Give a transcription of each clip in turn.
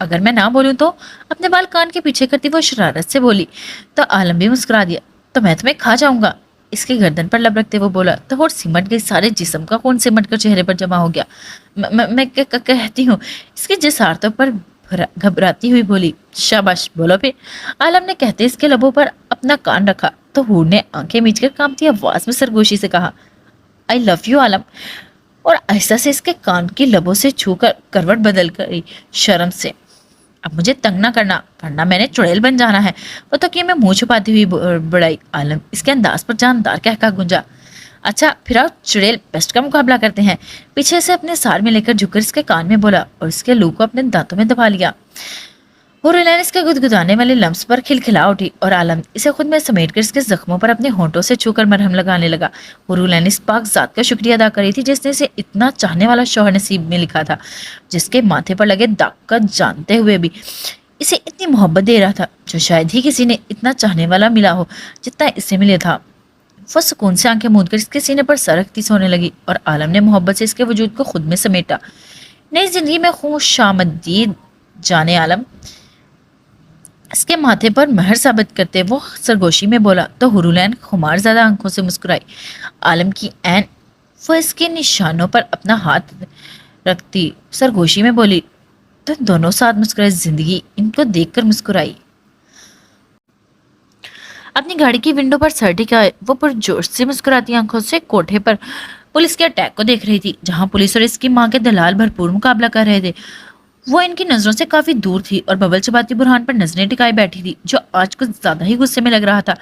اگر میں نہ بولوں تو؟ اپنے بال کان کے پیچھے کرتی وہ شرارت سے بولی۔ تو عالم بھی مسکرا دیا۔ تو میں تمہیں کھا جاؤں گا۔ اس کے گردن پر لب رکھتے وہ بولا تو وہ سمٹ گئی، سارے جسم کا خون سمٹ کر چہرے پر جمع ہو گیا۔ میں کہتی ہوں، اس کی جس عارتوں پر گھبراتی ہوئی بولی۔ شاباش، بولو پھر۔ عالم نے کہتے اس کے لبوں پر اپنا کان رکھا تو حور نے آنکھیں میچ کر کانپتی آواز میں سرگوشی سے کہا، آئی لو یو عالم، اور آہستہ سے اس کے کان کی لبوں سے چھو کر کروٹ بدل گئی شرم سے۔ اب مجھے تنگ نہ کرنا، ورنہ میں نے چڑیل بن جانا ہے۔ وہ تکیے میں منہ چھپاتی ہوئی بڑائی۔ عالم اس کے انداز پر جاندار کہہ گونجا، اچھا پھر آؤ چڑیل بیسٹ کا مقابلہ کرتے ہیں۔ پیچھے سے اپنے سار میں لے کر جھک کر اس کے کان میں بولا اور اس کے لو کو اپنے دانتوں میں دبا لیا۔ حورالعین اس کے گدگدانے والے لمس پر کھلکھلا اٹھی اور عالم اسے خود میں سمیٹ کر اس کے زخموں پر اپنے ہونٹوں سے چھو کر مرہم لگانے لگا۔ حورالعین اس پاک ذات کا شکریہ ادا کر رہی تھی جس نے اسے اتنا چاہنے والا شوہر نصیب میں لکھا تھا، جس کے ماتھے پر لگے داغ کا جانتے ہوئے بھی اسے اتنی محبت دے رہا تھا، جو شاید ہی کسی نے اتنا چاہنے والا ملا ہو جتنا اسے ملے تھا۔ وہ سکون سے آنکھیں موند کر اس کے سینے پر سر رکھتی سونے لگی اور عالم نے محبت سے اس کے وجود کو خود میں سمیٹا۔ نئی زندگی میں خوش آمدید جانے عالم، اس کے ماتھے پر مہر ثابت کرتے وہ سرگوشی میں بولا تو حورالعین خمار زدہ آنکھوں سے مسکرائی۔ عالم کی عین وہ اس کے نشانوں پر اپنا ہاتھ رکھتی سرگوشی میں بولی تو دونوں ساتھ مسکرائے۔ زندگی ان کو دیکھ کر مسکرائی۔ اپنی گاڑی کی ونڈو پر سر ٹکائے وہ پرجوش سے مسکراتی آنکھوں سے کوٹھے پر پولیس کے اٹیک کو دیکھ رہی تھی، جہاں پولیس اور اس کی ماں کے دلال بھرپور مقابلہ کر رہے تھے۔ وہ ان کی نظروں سے کافی دور تھی اور ببل چباتی برہان پر نظریں ٹکائی بیٹھی تھی، جو آج کچھ زیادہ ہی غصے میں لگ رہا تھا۔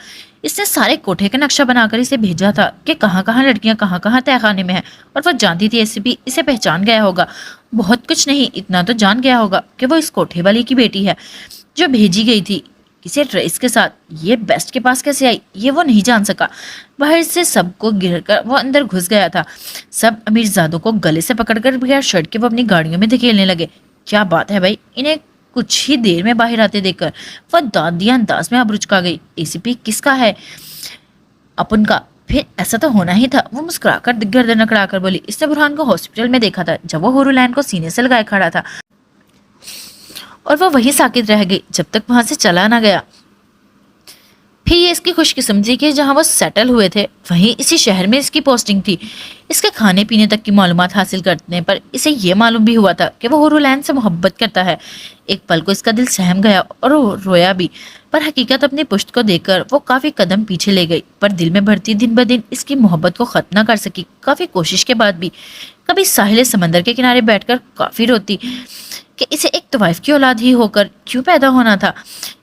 اس نے سارے کوٹھے کا نقشہ بنا کر اسے بھیجا تھا کہ کہاں کہاں لڑکیاں کہاں کہاں تہہ خانے میں ہیں، اور وہ جانتی تھی ایسے بھی اسے پہچان گیا ہوگا۔ بہت کچھ نہیں، اتنا تو جان گیا ہوگا کہ وہ اس کوٹھے والی کی بیٹی ہے جو بھیجی گئی تھی کسی رئیس کے ساتھ۔ یہ بیسٹ کے پاس کیسے آئی یہ وہ نہیں جان سکا۔ باہر سے سب کو گر کر وہ اندر گھس گیا تھا۔ سب امیر زادوں کو گلے سے پکڑ کر بغیر شرٹ کے وہ اپنی گاڑیوں میں دھکیلنے لگے۔ کیا بات ہے بھائی، انہیں کچھ ہی دیر میں باہر آتے دیکھ کر وہ دادیا انداز میں ابرچ کا گئی۔ اے سی پی کس کا ہے؟ اپن کا؟ پھر ایسا تو ہونا ہی تھا۔ وہ مسکرا کر گردن اکڑا کر بولی۔ اس نے برہان کو ہاسپٹل میں دیکھا تھا جب وہ حورالعین کو سینے سے لگائے کھڑا تھا، اور وہ وہیں ساکت رہ گئی جب تک وہاں سے چلا نہ گیا۔ پھر یہ اس کی خوش قسمتی کہ جہاں وہ سیٹل ہوئے تھے وہیں اسی شہر میں اس کی پوسٹنگ تھی۔ اس کے کھانے پینے تک کی معلومات حاصل کرنے پر اسے یہ معلوم بھی ہوا تھا کہ وہ حورالعین سے محبت کرتا ہے۔ ایک پل کو اس کا دل سہم گیا اور رویا بھی، پر حقیقت اپنی پشت کو دیکھ کر وہ کافی قدم پیچھے لے گئی، پر دل میں بڑھتی دن بدن اس کی محبت کو ختم نہ کر سکی۔ کافی کوشش کے بعد بھی کبھی ساحل سمندر کے کنارے بیٹھ کر کافی روتی کہ اسے ایک طوائف کی اولاد ہی ہو کر کیوں پیدا ہونا تھا۔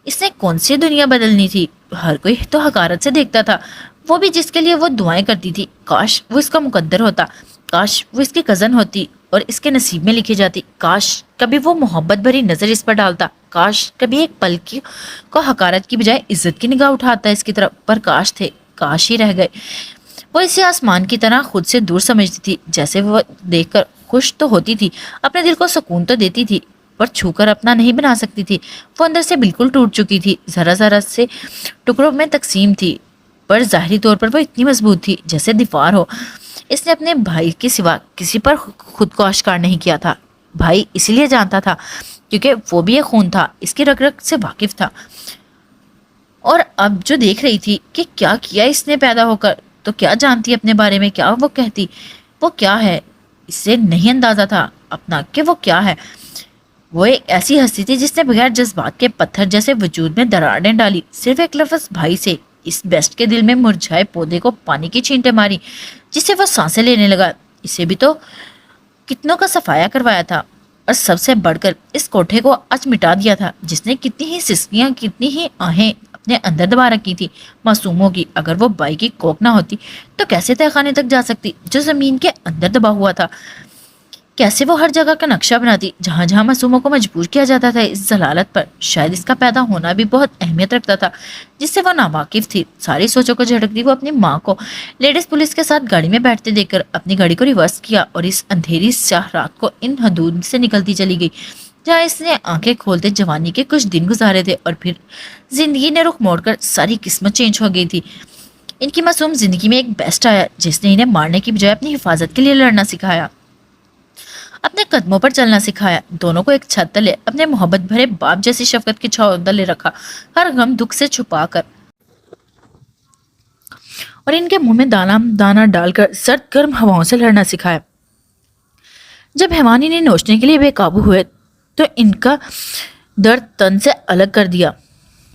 اس نے کون سی دنیا بدلنی تھی؟ ہر کوئی تو حقارت سے دیکھتا تھا، وہ بھی جس کے لیے وہ دعائیں کرتی تھی۔ کاش وہ اس کا مقدر ہوتا، کاش وہ اس کی کزن ہوتی اور اس کے نصیب میں لکھی جاتی۔ کاش کبھی وہ محبت بھری نظر اس پر ڈالتا، کاش کبھی ایک پل کو حقارت کی بجائے عزت کی نگاہ اٹھاتا اس کی طرف، پر کاش تھے، کاش ہی رہ گئے۔ وہ اسے آسمان کی طرح خود سے دور سمجھتی تھی، جیسے وہ دیکھ کر خوش تو ہوتی تھی، اپنے دل کو سکون تو دیتی تھی، پر چھو کر اپنا نہیں بنا سکتی تھی۔ وہ اندر سے بالکل ٹوٹ چکی تھی، ذرا ذرا سے ٹکڑوں میں تقسیم تھی، پر ظاہری طور پر وہ اتنی مضبوط تھی جیسے دیوار ہو۔ اس نے اپنے بھائی کے سوا کسی پر خود کو آشکار نہیں کیا تھا۔ بھائی اسی لیے جانتا تھا کیونکہ وہ بھی ایک خون تھا، اس کی رگ رگ سے واقف تھا، اور اب جو دیکھ رہی تھی کہ کیا کیا اس نے پیدا ہو کر، تو کیا جانتی اپنے بارے میں، کیا وہ کہتی، وہ کیا ہے، اس سے نہیں اندازہ تھا اپنا کہ وہ کیا ہے۔ وہ ایک ایسی ہستی تھی جس نے بغیر جذبات کے پتھر جیسے وجود میں دراڑیں ڈالی، صرف ایک لفظ بھائی سے اس بیسٹ کے دل میں مرجھائے پودے کو پانی کی چھینٹیں ماری، جس سے وہ سانسیں لینے لگا۔ اسے بھی تو کتنوں کا صفایا کروایا تھا، اور سب سے بڑھ کر اس کوٹھے کو آج مٹا دیا تھا جس نے کتنی ہی سسکیاں، کتنی ہی آہیں اپنے اندر دبا رکھی تھی معصوموں کی۔ اگر وہ بائی کی کوک نہ ہوتی تو کیسے تہہ خانے تک جا سکتی جو زمین کے اندر دبا ہوا تھا؟ کیسے وہ ہر جگہ کا نقشہ بناتی جہاں جہاں معصوموں کو مجبور کیا جاتا تھا اس ضلالت پر؟ شاید اس کا پیدا ہونا بھی بہت اہمیت رکھتا تھا جس سے وہ ناواقف تھی۔ ساری سوچوں کو جھٹکتی وہ اپنی ماں کو لیڈیز پولیس کے ساتھ گاڑی میں بیٹھتے دیکھ کر اپنی گاڑی کو ریورس کیا اور اس اندھیری سیاہ رات کو ان حدود سے نکلتی چلی گئی جہاں اس نے آنکھیں کھولتے جوانی کے کچھ دن گزارے تھے، اور پھر زندگی نے رخ موڑ کر ساری قسمت چینج ہو گئی تھی۔ ان کی معصوم زندگی میں ایک بیسٹ آیا جس نے انہیں مارنے کی بجائے اپنی حفاظت کے لیے لڑنا سکھایا۔ اپنے قدموں پر چلنا سکھایا، دونوں کو ایک چھت تلے اپنے محبت بھرے باپ جیسی شفقت کی چھاؤں تلے رکھا، ہر غم دکھ سے چھپا کر، اور ان کے منہ میں دانا دانا ڈال کر سرد گرم ہواؤں سے لڑنا سکھایا۔ جب ہیمانی نے نوچنے کے لیے بے قابو ہوئے تو ان کا درد تن سے الگ کر دیا۔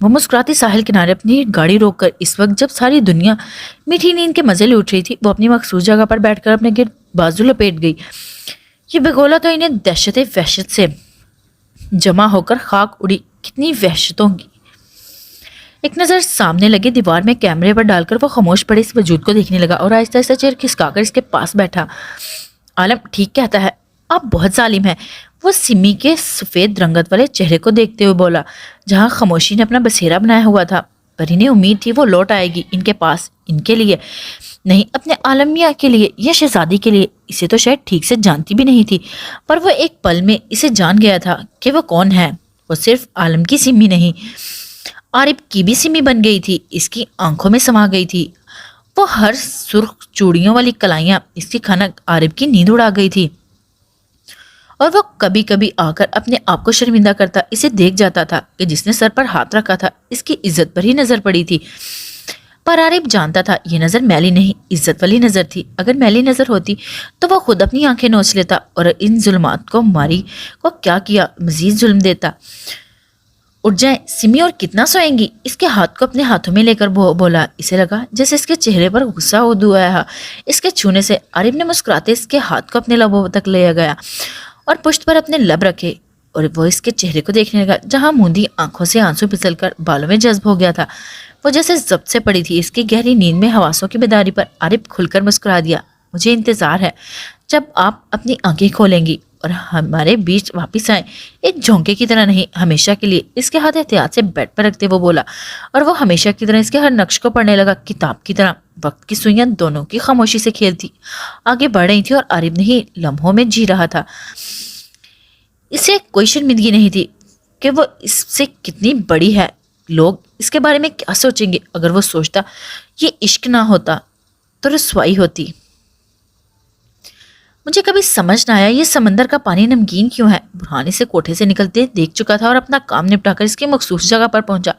وہ مسکراتی ساحل کنارے اپنی گاڑی روک کر، اس وقت جب ساری دنیا میٹھی نیند کے مزے لوٹ رہی تھی، وہ اپنی مخصوص جگہ پر بیٹھ کر اپنے گرد بازو لپیٹ گئی۔ یہ بگولا تو انہیں دہشت وحشت سے جمع ہو کر خاک اڑی کتنی وحشتوں کی۔ ایک نظر سامنے لگے دیوار میں کیمرے پر ڈال کر وہ خاموش پڑے اس وجود کو دیکھنے لگا اور آہستہ آہستہ چیر کھسکا کر اس کے پاس بیٹھا۔ عالم ٹھیک کہتا ہے، آپ بہت ظالم ہیں، وہ سمی کے سفید رنگت والے چہرے کو دیکھتے ہوئے بولا، جہاں خاموشی نے اپنا بسیرا بنایا ہوا تھا۔ پر انہیں امید تھی وہ لوٹ آئے گی ان کے پاس، ان کے لیے نہیں، اپنے عالم میاں کے لیے یا شہزادی کے لیے۔ اسے تو شاید ٹھیک سے جانتی بھی نہیں تھی، پر وہ ایک پل میں اسے جان گیا تھا کہ وہ کون ہے۔ وہ صرف عالم کی سمی نہیں، عارف کی بھی سمی بن گئی تھی، اس کی آنکھوں میں سما گئی تھی۔ وہ ہر سرخ چوڑیوں والی کلائیاں، اس کی کھنک عارف کی نیند اڑا گئی تھی، اور وہ کبھی کبھی آ کر اپنے آپ کو شرمندہ کرتا اسے دیکھ جاتا تھا کہ جس نے سر پر ہاتھ رکھا تھا اس کی عزت پر ہی نظر پڑی تھی۔ پر عارف جانتا تھا یہ نظر میلی نہیں، عزت والی نظر تھی۔ اگر میلی نظر ہوتی تو وہ خود اپنی آنکھیں نوچ لیتا اور ان ظلمات کو ماری کو کیا مزید ظلم دیتا۔ اٹھ جائیں سمی، اور کتنا سوئیں گی؟ اس کے ہاتھ کو اپنے ہاتھوں میں لے کر بولا۔ اسے لگا جیسے اس کے چہرے پر غصہ ادو آیا۔ اس کے چھونے سے عارف نے مسکراتے اس کے ہاتھ کو اپنے لبوں تک لے گیا اور پشت پر اپنے لب رکھے، اور وہ اس کے چہرے کو دیکھنے لگا جہاں موندی آنکھوں سے آنسو پھسل کر بالوں میں جذب ہو گیا تھا۔ وہ جیسے ضبط سے پڑی تھی۔ اس کی گہری نیند میں حواسوں کی بیداری پر عارف کھل کر مسکرا دیا۔ مجھے انتظار ہے جب آپ اپنی آنکھیں کھولیں گی اور ہمارے بیچ واپس آئیں، ایک جھونکے کی طرح نہیں، ہمیشہ کے لیے۔ اس کے ہاتھ احتیاط سے بیڈ پر رکھتے وہ بولا، اور وہ ہمیشہ کی طرح اس کے ہر نقش کو پڑھنے لگا، کتاب کی طرح۔ وقت کی سوئیاں دونوں کی خاموشی سے کھیلتی آگے بڑھ رہی تھی، اور عارف نہیں لمحوں میں جی رہا تھا۔ اسے کوئی شرمندگی نہیں تھی کہ وہ اس سے کتنی بڑی ہے۔ لوگ اس کے بارے میں کیا سوچیں گے؟ اگر وہ سوچتا یہ عشق نہ ہوتا تو رسوائی ہوتی۔ مجھے کبھی سمجھ نہ آیا یہ سمندر کا پانی نمکین کیوں ہے۔ برہان اسے کوٹھے سے نکلتے دیکھ چکا تھا اور اپنا کام نپٹا کر اس کی مخصوص جگہ پر پہنچا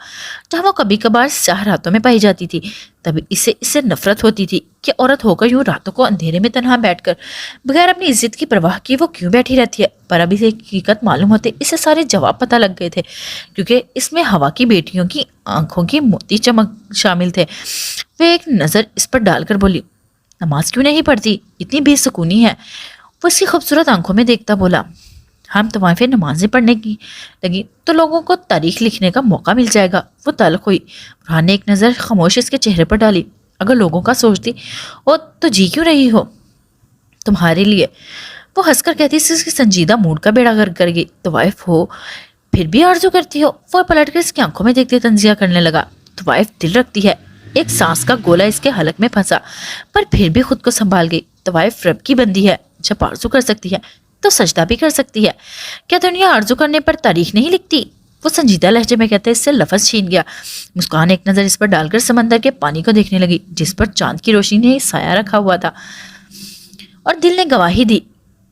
جہاں وہ کبھی کبھار سیاہ راتوں میں پائی جاتی تھی۔ تبھی اس سے نفرت ہوتی تھی کہ عورت ہو کر یوں راتوں کو اندھیرے میں تنہا بیٹھ کر بغیر اپنی عزت کی پرواہ کی وہ کیوں بیٹھی رہتی ہے۔ پر اب اسے حقیقت معلوم ہوتے اسے سارے جواب پتہ لگ گئے تھے، کیونکہ اس میں ہوا کی بیٹیوں کی آنکھوں کی موتی چمک شامل تھے۔ وہ ایک نظر اس پر ڈال کر بولی، نماز کیوں نہیں پڑھتی؟ اتنی بے سکونی ہے۔ وہ اس کی خوبصورت آنکھوں میں دیکھتا بولا، ہم طوائفیں نمازیں پڑھنے کی لگی تو لوگوں کو تاریخ لکھنے کا موقع مل جائے گا۔ وہ تلخ ہوئی۔ برہان نے ایک نظر خاموش اس کے چہرے پر ڈالی، اگر لوگوں کا سوچتی او تو جی کیوں رہی ہو؟ تمہارے لیے۔ وہ ہنس کر کہتی، اس کی سنجیدہ موڈ کا بیڑا غرق کر گئی۔ طوائف ہو پھر بھی آرزو کرتی ہو؟ وہ پلٹ کر اس کی آنکھوں میں دیکھتے تنزیہ کرنے لگا، طوائف دل رکھتی ہے۔ ایک سانس کا گولا اس کے حلق میں پھنسا، پر پھر بھی خود کو سنبھال گئی۔ طوائف رب کی بندی ہے، جب آرزو کر سکتی ہے تو سجدہ بھی کر سکتی ہے۔ کیا دنیا آرزو کرنے پر تاریخ نہیں لکھتی؟ وہ سنجیدہ لہجے میں کہتے اس سے لفظ چھین گیا۔ مسکان ایک نظر اس پر ڈال کر سمندر کے پانی کو دیکھنے لگی جس پر چاند کی روشنی نے سایہ رکھا ہوا تھا، اور دل نے گواہی دی۔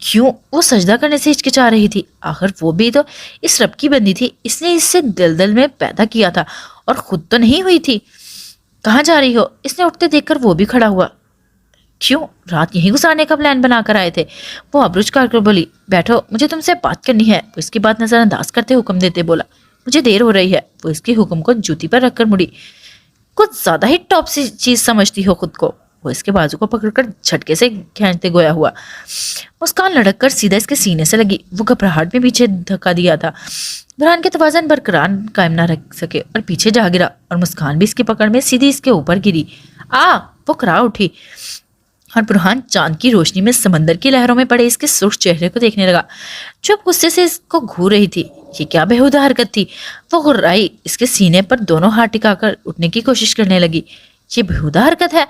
کیوں وہ سجدہ کرنے سے ہچکچا رہی تھی؟ آخر وہ بھی تو اس رب کی بندی تھی، اس نے اس سے دل میں پیدا کیا تھا اور خود تو نہیں ہوئی تھی۔ کہاں جا رہی ہو؟ اس نے اٹھتے دیکھ کر وہ بھی کھڑا ہوا۔ کیوں؟ رات یہیں گزارنے کا پلان بنا کر آئے تھے؟ وہ ابروچ کر بولی، بیٹھو، مجھے تم سے بات کرنی ہے۔ وہ اس کی بات نظر انداز کرتے حکم دیتے بولا، مجھے دیر ہو رہی ہے۔ وہ اس کے حکم کو جوتی پر رکھ کر مڑی، کچھ زیادہ ہی ٹاپ سی چیز سمجھتی ہو خود کو۔ وہ اس کے بازو کو پکڑ کر جھٹکے سے کھینچتے گویا ہوا۔ مسکان لڑک کر سیدھا اس کے سینے سے لگی۔ وہ گھبراہٹ میں پیچھے دھکا دیا تھا، برہان کے توازن برقرار قائم نہ رکھ سکے اور پیچھے جا گرا، اور مسکان بھی اس کی پکڑ میں سیدھی اس کے اوپر گری۔ وہ کرا اٹھی، اور برہان چاند کی روشنی میں سمندر کی لہروں میں پڑے اس کے سرخ چہرے کو دیکھنے لگا جو اب غصے سے اس کو گھور رہی تھی۔ یہ کیا بےہودہ حرکت تھی؟ وہ غرائی اس کے سینے پر دونوں ہاتھ ٹکا کر اٹھنے کی کوشش کرنے لگی۔ یہ بےہودہ حرکت ہے،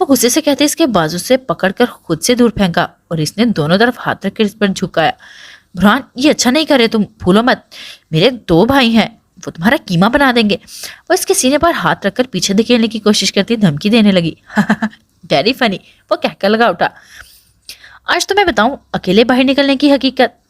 وہ غصے سے کہتے اس کے بازو سے پکڑ کر خود سے دور پھینکا، اور اس نے دونوں طرف ہاتھ رکھ کر اس پر جھکایا۔ برہان، یہ اچھا نہیں کرے، تم پھولو مت، میرے 2 بھائی ہیں، وہ تمہارا قیمہ بنا دیں گے۔ وہ اس کے سینے پر ہاتھ رکھ کر پیچھے دھکیلنے کی کوشش کرتی دھمکی دینے لگی۔ ویری فنی، وہ کہہ کر لگا اٹھا۔ آج تو میں بتاؤں اکیلے باہر نکلنے کی حقیقت۔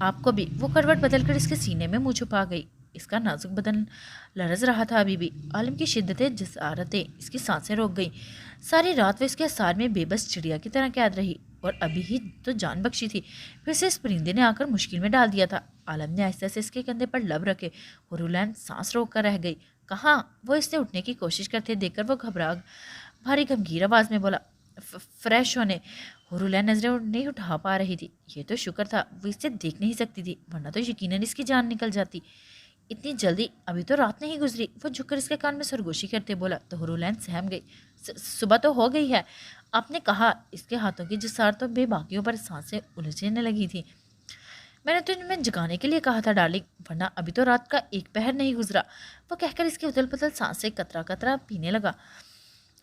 آپ کو بھی۔ وہ کروٹ بدل کر اس کے سینے میں منہ چھپا گئی۔ اس کا نازک بدن لرز رہا تھا ابھی بھی۔ عالم کی شدت جسارتیں اس کی سانسیں روک گئیں۔ ساری رات وہ اس کے اثار میں بے بس چڑیا کی طرح قید رہی اور ابھی ہی تو جان بخشی تھی، پھر سے اس پرندے نے آ کر مشکل میں ڈال دیا تھا۔ عالم نے آہستہ سے اس کے کندھے پر لب رکھے۔ ہرولین سانس روک کر رہ گئی۔ کہاں؟ وہ اس سے اٹھنے کی کوشش کرتے دیکھ کر وہ گھبرا بھاری گمگیر آواز میں بولا، فریش ہونے۔ ہرولین نظریں نہیں اٹھا پا رہی تھی۔ یہ تو شکر تھا وہ اسے دیکھ نہیں سکتی تھی، ورنہ تو یقیناً اس کی جان نکل جاتی۔ اتنی جلدی؟ ابھی تو رات نہیں گزری۔ وہ جھک کر اس کے کان میں سرگوشی کرتے بولا تو ہرولین سہم گئی۔ صبح تو ہو گئی ہے، آپ نے کہا۔ اس کے ہاتھوں کی جسارتوں بے باکیوں پر سانسیں الجھنے لگی تھی۔ میں نے تمہیں جگانے کے لیے کہا تھا ڈارلنگ، ورنہ ابھی تو رات کا ایک پہر نہیں گزرا۔ وہ کہہ کر اس کی اتل پتل سانسیں قطرہ قطرہ پینے لگا۔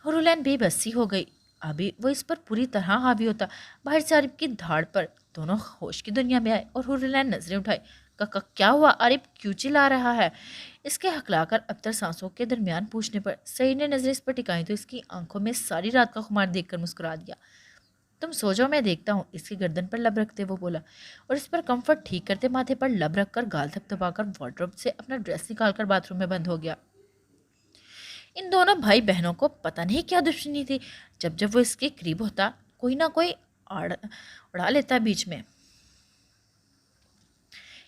ہرولین بے بسی ہو گئی۔ ابھی وہ اس پر پوری طرح حاوی ہوتا۔ باہر سے عارف کی دھاڑ پر دونوں ہوش کی دنیا میں آئے اور ہرولین نظریں اٹھائی۔ کیا ہوا؟ عارف کیوں چلا رہا ہے؟ اس کے ہکلا کر ابتر سانسوں کے درمیان پوچھنے پر سعید نے نظریں اس پر ٹکائیں تو اس کی آنکھوں میں ساری رات کا خمار دیکھ کر مسکرا دیا۔ تم سو جاؤ، میں دیکھتا ہوں۔ اس کی گردن پر لب رکھتے وہ بولا اور اس پر کمفرٹ ٹھیک کرتے ماتھے پر لب رکھ کر گال تھپ تھپا کر وارڈروب سے اپنا ڈریس نکال کر باتھ روم میں بند ہو گیا۔ ان دونوں بھائی بہنوں کو پتہ نہیں کیا دشمنی تھی، جب جب وہ اس کے قریب ہوتا کوئی نہ کوئی اڑا لیتا بیچ میں۔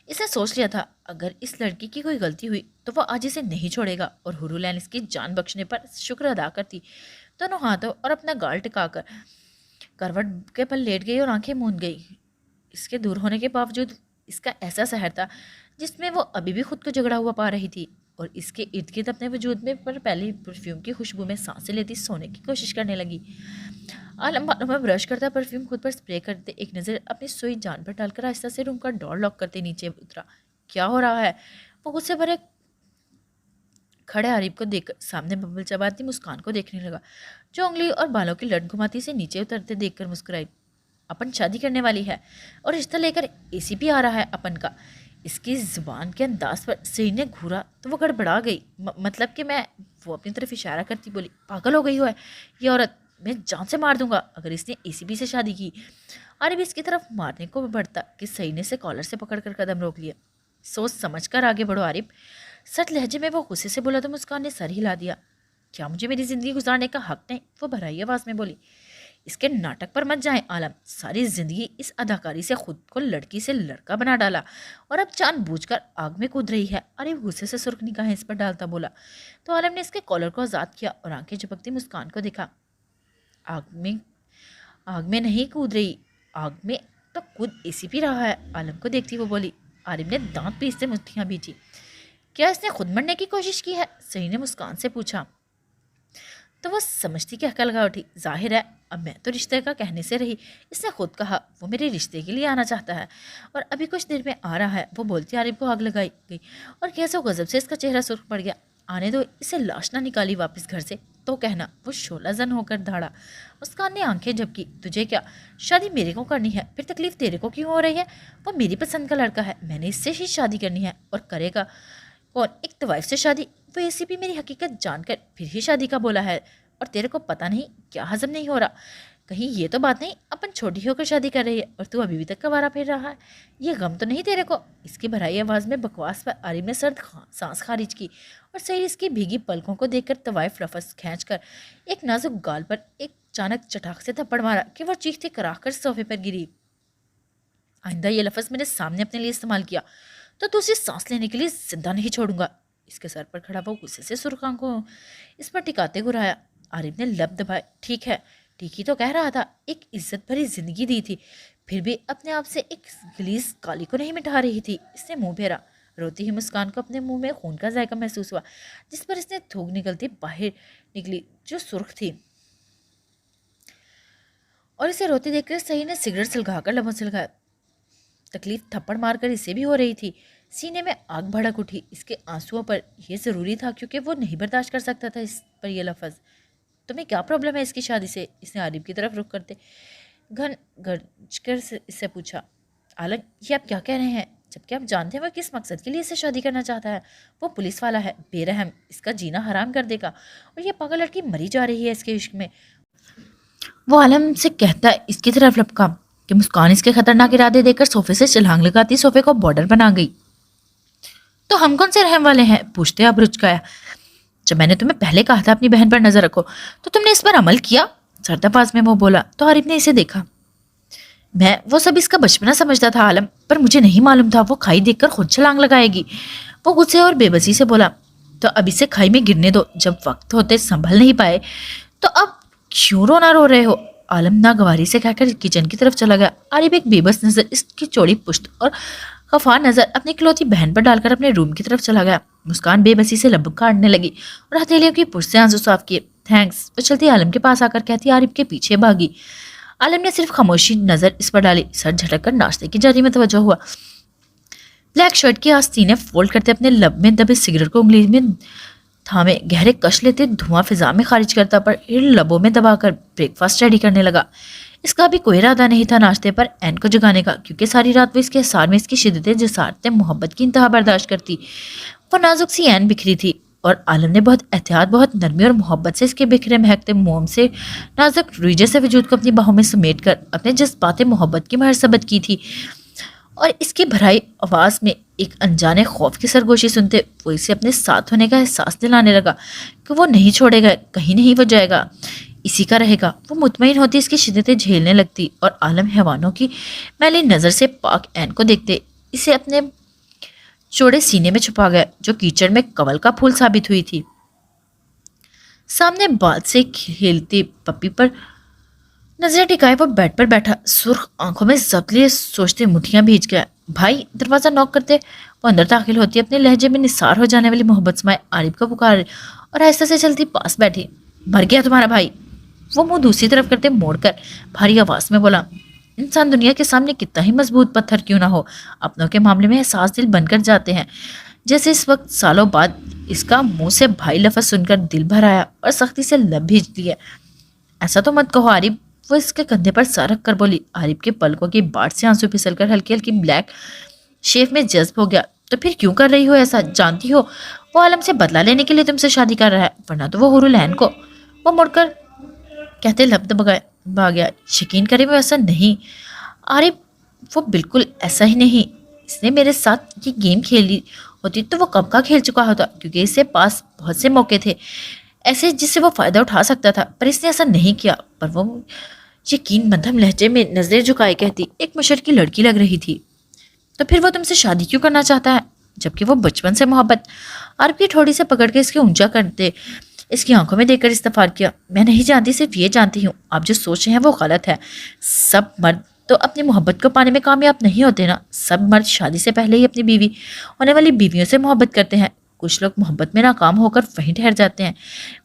اس نے سوچ لیا تھا اگر اس لڑکی کی کوئی غلطی ہوئی تو وہ آج اسے نہیں چھوڑے گا، اور ہرولین اس کی جان بخشنے پر شکر ادا کرتی۔ دونوں ہاتھوں اور اپنا گال ٹکا کر کروٹ کے پر لیٹ گئی اور آنکھیں موند گئی۔ اس کے دور ہونے کے باوجود اس کا ایسا سحر تھا جس میں وہ ابھی بھی خود کو جھگڑا ہوا پا رہی تھی، اور اس کے ارد گرد اپنے وجود میں پر پہلی پرفیوم کی خوشبو میں سانسیں لیتی سونے کی کوشش کرنے لگی۔ عالم بالوں میں برش کرتا پرفیوم خود پر اسپرے کرتے ایک نظر اپنی سوئی جان پر ڈال کر آہستہ سے روم کا ڈور لاک کرتے نیچے اترا۔ کیا ہو رہا ہے؟ وہ غصے بھرے کھڑے عارف کو دیکھ کر سامنے ببل چباتی مسکان کو دیکھنے لگا، جو انگلی اور بالوں کی لٹ گھماتی سے نیچے اترتے دیکھ کر مسکرائی۔ اپن شادی کرنے والی ہے اور رشتہ لے کر اے سی پی آ رہا ہے اپن کا۔ اس کی زبان کے انداز پر سعید نے گھورا تو وہ گڑبڑا گئی۔ مطلب کہ میں، وہ اپنی طرف اشارہ کرتی بولی، پاگل ہو گئی ہو ہے یہ عورت، میں جان سے مار دوں گا اگر اس نے اے سی پی سے شادی کی۔ عارف اس کی طرف مارنے کو بڑھتا کہ سعید نے اسے کالر سے پکڑ کر قدم روک لیا۔ سوچ سمجھ کر آگے بڑھو عارف، سٹ لہجے میں وہ غصے سے بولا تو مسکان نے سر ہلا دیا۔ کیا مجھے میری زندگی گزارنے کا حق نہیں؟ وہ بھرائی آواز میں بولی۔ اس کے ناٹک پر مت جائیں عالم، ساری زندگی اس اداکاری سے خود کو لڑکی سے لڑکا بنا ڈالا اور اب جان بوجھ کر آگ میں کود رہی ہے۔ عارف غصے سے سرخ نگاہیں اس پر ڈالتا بولا تو عالم نے اس کے کالر کو آزاد کیا اور آنکھیں جھپکتی مسکان کو دیکھا۔ آگ میں نہیں کود رہی، آگ میں تو خود اے سی پی رہا ہے۔ عالم کو دیکھتی وہ بولی۔ عالم نے دانت پیستے مٹھیاں بھیجی۔ کیا اس نے خود مرنے کی کوشش کی ہے؟ سعید نے مسکان سے پوچھا تو وہ سمجھتی کہ ہکا لگا اٹھی۔ ظاہر ہے اب میں تو رشتے کا کہنے سے رہی، اس نے خود کہا وہ میرے رشتے کے لیے آنا چاہتا ہے اور ابھی کچھ دیر میں آ رہا ہے۔ وہ بولتی عارف کو آگ لگائی گئی اور کیسے غضب سے اس کا چہرہ سرخ پڑ گیا۔ آنے دو، اسے لاش نہ نکالی واپس گھر سے تو کہنا۔ وہ شعلہ زن ہو کر دھاڑا۔ مسکان نے آنکھیں جھپکی۔ تجھے کیا؟ شادی میرے کو کرنی ہے، پھر تکلیف تیرے کو کیوں ہو رہی ہے؟ وہ میری پسند کا لڑکا ہے، میں نے اس سے ہی شادی کرنی ہے، اور کرے گا کون؟ ایک طوائف سے شادی؟ وہ اے سی پی میری حقیقت جان کر پھر ہی شادی کا بولا ہے، اور تیرے کو پتہ نہیں کیا ہضم نہیں ہو رہا؟ کہیں یہ تو بات نہیں اپن چھوٹی ہو کر شادی کر رہی ہے اور تو ابھی بھی تک کوارا پھر رہا ہے؟ یہ غم تو نہیں تیرے کو؟ اس کی بھرائی آواز میں بکواس پر عارف نے سرد سانس خارج کی اور سعید اس کی بھیگی پلکوں کو دیکھ کر طوائف رفس کھینچ کر ایک نازک گال پر ایک اچانک چٹاک سے تھپڑ مارا کہ وہ چیختے کراہ کر صوفے پر گری۔ آئندہ یہ لفظ میں نے سامنے اپنے لیے استعمال کیا تو دوسری سانس لینے کے لیے زندہ نہیں چھوڑوں گا۔ اس کے سر پر کھڑا وہ غصے سے سرخ آنکھوں اس پر ٹکاتے گرایا۔ عارف نے لب دبائے۔ ٹھیک ہے، ٹھیک ہی تو کہہ رہا تھا، ایک عزت بھری زندگی دی تھی، پھر بھی اپنے آپ سے ایک گلیز کالی کو نہیں مٹا رہی تھی۔ اس نے منہ پھیرا۔ روتی ہی مسکان کو اپنے منہ میں خون کا ذائقہ محسوس ہوا جس پر اس نے تھوک نکلتی باہر نکلی جو سرخ تھی، اور اسے روتے دیکھ کر سعید نے سگریٹ سلگا کر لبوں سے لگایا۔ تکلیف تھپڑ مار کر اسے بھی ہو رہی تھی۔ سینے میں آگ بھڑک اٹھی۔ اس کے آنسوؤں پر یہ ضروری تھا کیونکہ وہ نہیں برداشت کر سکتا تھا اس پر یہ لفظ۔ تمہیں کیا پرابلم ہے اس کی شادی سے؟ اس نے عارف کی طرف رخ کرتے گھن گرج کر اس سے پوچھا۔ عالم، یہ آپ کیا کہہ رہے ہیں؟ جبکہ آپ جانتے ہیں وہ کس مقصد کے لیے اسے شادی کرنا چاہتا ہے۔ وہ پولیس والا ہے، بے رحم، اس کا جینا حرام کر دے گا، اور یہ پاگل لڑکی مری جا رہی ہے اس کے عشق میں۔ وہ عالم سے کہتا ہے اس کی طرف لپکا۔ کہ مسکان اس کے خطرناک ارادے دیکھ کر صوفے سے چھلانگ لگاتی صوفے کو بارڈر بنا گئی۔ تو ہم کون سے رحم والے ہیں؟ پوچھتے اب رچکایا۔ جب میں نے تمہیں پہلے کہا تھا اپنی بہن پر نظر رکھو تو تم نے اس پر عمل کیا؟ سرد آواز میں وہ بولا تو عارف نے اسے دیکھا۔ میں وہ سب اس کا بچپنا سمجھتا تھا عالم، پر مجھے نہیں معلوم تھا وہ کھائی دیکھ کر خود چھلانگ لگائے گی۔ وہ غصے اور بے بسی سے بولا تو اب اسے کھائی میں گرنے دو، جب وقت ہوتے سنبھل نہیں پائے تو اب کیوں رونا رو رہے ہو؟ عالم ناگواری سے کہہ کر کچن کی طرف چلا گیا۔ عارف ایک بے بس نظر، اس کی چوڑی پشت اور خفا نظر اپنی اکلوتی بہن پر ڈال کر اپنے روم کی طرف چلا گیا۔ مسکان بے بسی سے لب کاٹنے لگی اور ہتھیلیوں کی پشت سے آنسو صاف کیے۔ تھینکس، وہ چلتی عالم کے پاس آ کر کہتی عارف کے پیچھے بھاگی۔ عالم نے صرف خاموشی نظر اس پر ڈالی، سر جھٹک کر ناشتے کی جاری میں توجہ ہوا۔ بلیک شرٹ کی آستینیں فولڈ کرتے اپنے لب میں دبے سگریٹ کو انگلی میں تھامے گہرے کش لیتے دھواں فضا میں خارج کرتا پر لبوں میں دبا کر بریک فاسٹ ریڈی کرنے لگا۔ اس کا بھی کوئی ارادہ نہیں تھا ناشتے پر این کو جگانے کا، کیونکہ ساری رات وہ اس کے حصار میں اس کی شدت جسارت محبت کی انتہا برداشت کرتی۔ وہ نازک سی این بکھری تھی اور عالم نے بہت احتیاط، بہت نرمی اور محبت سے اس کے بکھرے مہکتے موم سے نازک روئی جیسے وجود کو اپنی باہوں میں سمیٹ کر اپنے جذبات محبت کی مہر ثبت کی تھی۔ اور اس کی بھرائی آواز میں ایک انجانے خوف کی سرگوشی سنتے وہ اسے اپنے ساتھ ہونے کا احساس دلانے لگا کہ وہ نہیں چھوڑے گا، کہیں نہیں وہ جائے گا، اسی کا رہے گا۔ وہ مطمئن ہوتی، اس کی شدتیں جھیلنے لگتی اور عالم حیوانوں کی میلی نظر سے پاک این کو دیکھتے اسے اپنے چوڑے سینے میں چھپا گیا جو کیچڑ میں کنول کا پھول ثابت ہوئی تھی۔ سامنے بال سے کھیلتی پپی پر نظریں ٹکائے وہ بیڈ پر بیٹھا، سرخ آنکھوں میں ضبط لیے سوچتے مٹھیاں بھیج گیا۔ بھائی، دروازہ نوک کرتے وہ اندر داخل ہوتی، اپنے لہجے میں نثار ہو جانے والی محبت سمائے عارف کو پکار اور آہستہ سے چلتی پاس بیٹھی۔ مر گیا تمہارا بھائی؟ وہ منہ دوسری طرف کرتے موڑ کر بھاری آواز میں بولا۔ انسان دنیا کے سامنے کتنا ہی مضبوط پتھر کیوں نہ ہو، اپنوں کے معاملے میں احساس دل بن کر جاتے ہیں۔ جیسے اس وقت سالوں بعد اس کا منہ سے بھائی لفظ سن کر دل بھر آیا اور سختی سے لب بھیج دیا۔ ایسا تو مت کہو عارف، وہ اس کے کندھے پر سر رکھ کر بولی۔ عارف کے پلکوں کی باٹ سے آنسو پھسل کر ہلکی ہلکی بلیک شیف میں جذب ہو گیا۔ تو پھر کیوں کر رہی ہو ایسا؟ جانتی ہو وہ عالم سے بدلہ لینے کے لیے تم سے شادی کر رہا ہے، ورنہ تو وہ حور العین کو۔ وہ مڑ کر کہتے لب دبا گیا۔ یقین کرے وہ ایسا نہیں عارف، وہ بالکل ایسا ہی نہیں۔ اس نے میرے ساتھ یہ گیم کھیلی ہوتی تو وہ کب کا کھیل چکا ہوتا، کیونکہ اس کے پاس بہت سے موقع تھے ایسے جس سے وہ فائدہ اٹھا سکتا تھا، پر اس نے ایسا نہیں کیا۔ پر وہ یقین مدھم لہجے میں نظریں جھکائے کہتی ایک مشرقی لڑکی لگ رہی تھی۔ تو پھر وہ تم سے شادی کیوں کرنا چاہتا ہے، جبکہ وہ بچپن سے محبت؟ عارف کی تھوڑی سے پکڑ کے اس کے اونچا کرتے اس کی آنکھوں میں دیکھ کر استغفار کیا۔ میں نہیں جانتی، صرف یہ جانتی ہوں آپ جو سوچ رہے ہیں وہ غلط ہے۔ سب مرد تو اپنی محبت کو پانے میں کامیاب نہیں ہوتے نا۔ سب مرد شادی سے پہلے ہی اپنی بیوی ہونے والی بیویوں سے محبت کرتے ہیں۔ کچھ لوگ محبت میں ناکام ہو کر وہیں ٹھہر جاتے ہیں،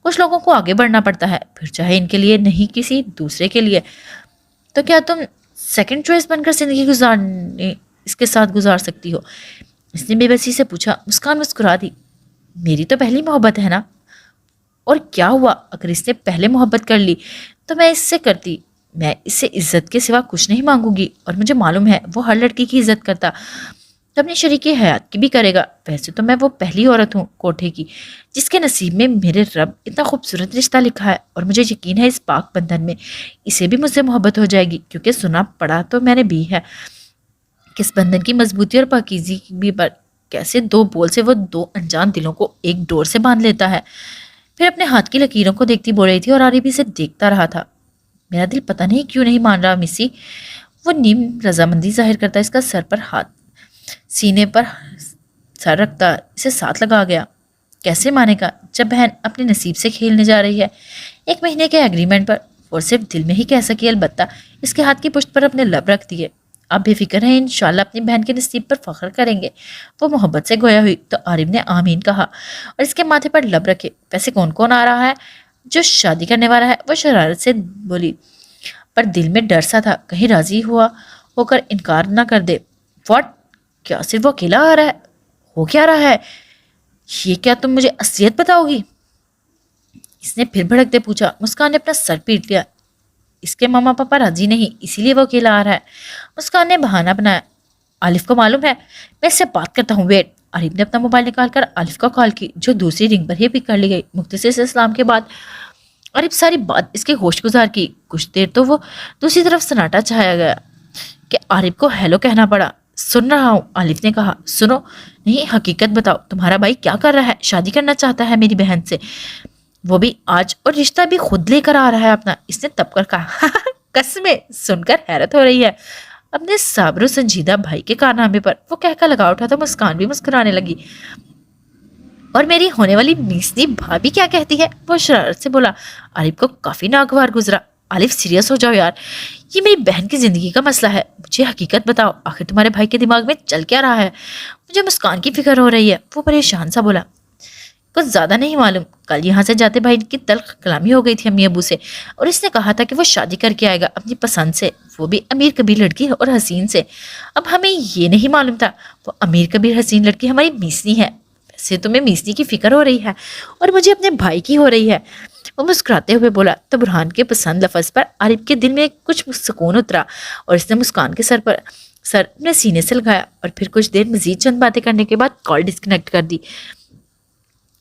کچھ لوگوں کو آگے بڑھنا پڑتا ہے، پھر چاہے ان کے لیے نہیں کسی دوسرے کے لیے۔ تو کیا تم سیکنڈ چوائس بن کر زندگی اس کے ساتھ گزار سکتی ہو؟ اس نے بے بسی سے پوچھا۔ مسکان مسکرا دی۔ میری تو پہلی محبت ہے نا، اور کیا ہوا اگر اس نے پہلے محبت کر لی تو میں اس سے کرتی۔ میں اس سے عزت کے سوا کچھ نہیں مانگوں گی، اور مجھے معلوم ہے وہ ہر لڑکی کی عزت کرتا تو اپنی شریکی حیات کی بھی کرے گا۔ ویسے تو میں وہ پہلی عورت ہوں کوٹھے کی جس کے نصیب میں میرے رب اتنا خوبصورت رشتہ لکھا ہے، اور مجھے یقین ہے اس پاک بندھن میں اسے بھی مجھ سے محبت ہو جائے گی، کیونکہ سنا پڑا تو میں نے بھی ہے کہ اس بندھن کی مضبوطی اور پاکیزگی پر کیسے دو بول سے وہ دو انجان دلوں کو ایک ڈور سے باندھ لیتا ہے۔ پھر اپنے ہاتھ کی لکیروں کو دیکھتی بول رہی تھی اور عارف اسے دیکھتا رہا تھا۔ میرا دل پتہ نہیں کیوں نہیں مان رہا مسی، وہ نیم رضامندی ظاہر کرتا اس کا سر پر ہاتھ سینے پر سر رکھتا اسے ساتھ لگا گیا۔ کیسے مانے گا جب بہن اپنے نصیب سے کھیلنے جا رہی ہے 1 مہینے کے ایگریمنٹ پر، اور صرف دل میں ہی کہہ سکی البتہ اس کے ہاتھ کی پشت پر اپنے لب رکھ دیے۔ آپ بے فکر ہیں، انشاءاللہ اپنی بہن کے نصیب پر فخر کریں گے۔ وہ محبت سے گویا ہوئی تو عارف نے آمین کہا اور اس کے ماتھے پر لب رکھے۔ ویسے کون کون آ رہا ہے؟ جو شادی کرنے والا ہے، وہ شرارت سے بولی، پر دل میں ڈر سا تھا کہیں راضی ہو کر انکار نہ کر دے۔ واٹ؟ کیا صرف وہ اکیلا آ رہا ہے؟ ہو کیا رہا ہے یہ؟ کیا تم مجھے اصلیت بتاؤ گی؟ اس نے پھر بھڑکتے پوچھا۔ مسکان نے اپنا سر پیٹ لیا۔ اس کے ماما پاپا راضی نہیں، اسی لیے وہ اکیلا آ رہا ہے۔ مسکان نے بہانہ بنایا۔ عارف کو معلوم ہے، میں اس سے بات کرتا ہوں، ویٹ۔ عارف نے اپنا موبائل نکال کر عارف کو کال کی، جو دوسری رنگ پر ہی پک کر لی گئی۔ مختصر سے اسلام کے بعد عارف ساری بات اس کے ہوش گزار کی۔ کچھ دیر تو وہ دوسری طرف سناٹا چھایا گیا۔ کہ عارف کو ہیلو کہنا پڑا۔ سن رہا ہوں، عارف نے کہا۔ سنو، نہیں حقیقت بتاؤ، تمہارا بھائی کیا کر رہا ہے؟ شادی کرنا چاہتا ہے میری بہن سے، وہ بھی آج، اور رشتہ بھی خود لے کر آ رہا ہے اپنا۔ اس نے تب کر کہا۔ قسمیں! سن کر حیرت ہو رہی ہے اپنے صابر و سنجیدہ بھائی کے کارنامے پر۔ وہ کہہ کر لگا اٹھا تو مسکان بھی مسکرانے لگی۔ اور میری ہونے والی میسنی بھابھی کیا کہتی ہے؟ وہ شرارت سے بولا۔ عارف کو کافی ناگوار گزرا۔ عارف سیریس ہو جاؤ یار، یہ میری بہن کی زندگی کا مسئلہ ہے، مجھے حقیقت بتاؤ، آخر تمہارے بھائی کے دماغ میں چل کیا رہا ہے؟ مجھے مسکان کی فکر ہو رہی ہے، وہ پریشان سا بولا۔ کچھ زیادہ نہیں معلوم، کل یہاں سے جاتے بھائی کی تلخ کلامی ہو گئی تھی امی ابو سے، اور اس نے کہا تھا کہ وہ شادی کر کے آئے گا اپنی پسند سے، وہ بھی امیر کبیر لڑکی اور حسین سے۔ اب ہمیں یہ نہیں معلوم تھا وہ امیر کبیر حسین لڑکی ہماری میسنی ہے۔ ویسے تمہیں میسنی کی فکر ہو رہی ہے اور مجھے اپنے بھائی کی ہو رہی ہے، وہ مسکراتے ہوئے بولا۔ تو برہان کے پسند لفظ پر عارف کے دل میں کچھ سکون اترا اور اس نے مسکان کے سر اپنے سینے سے لگایا، اور پھر کچھ دیر مزید چند باتیں کرنے کے بعد کال ڈسکنیکٹ کر دی۔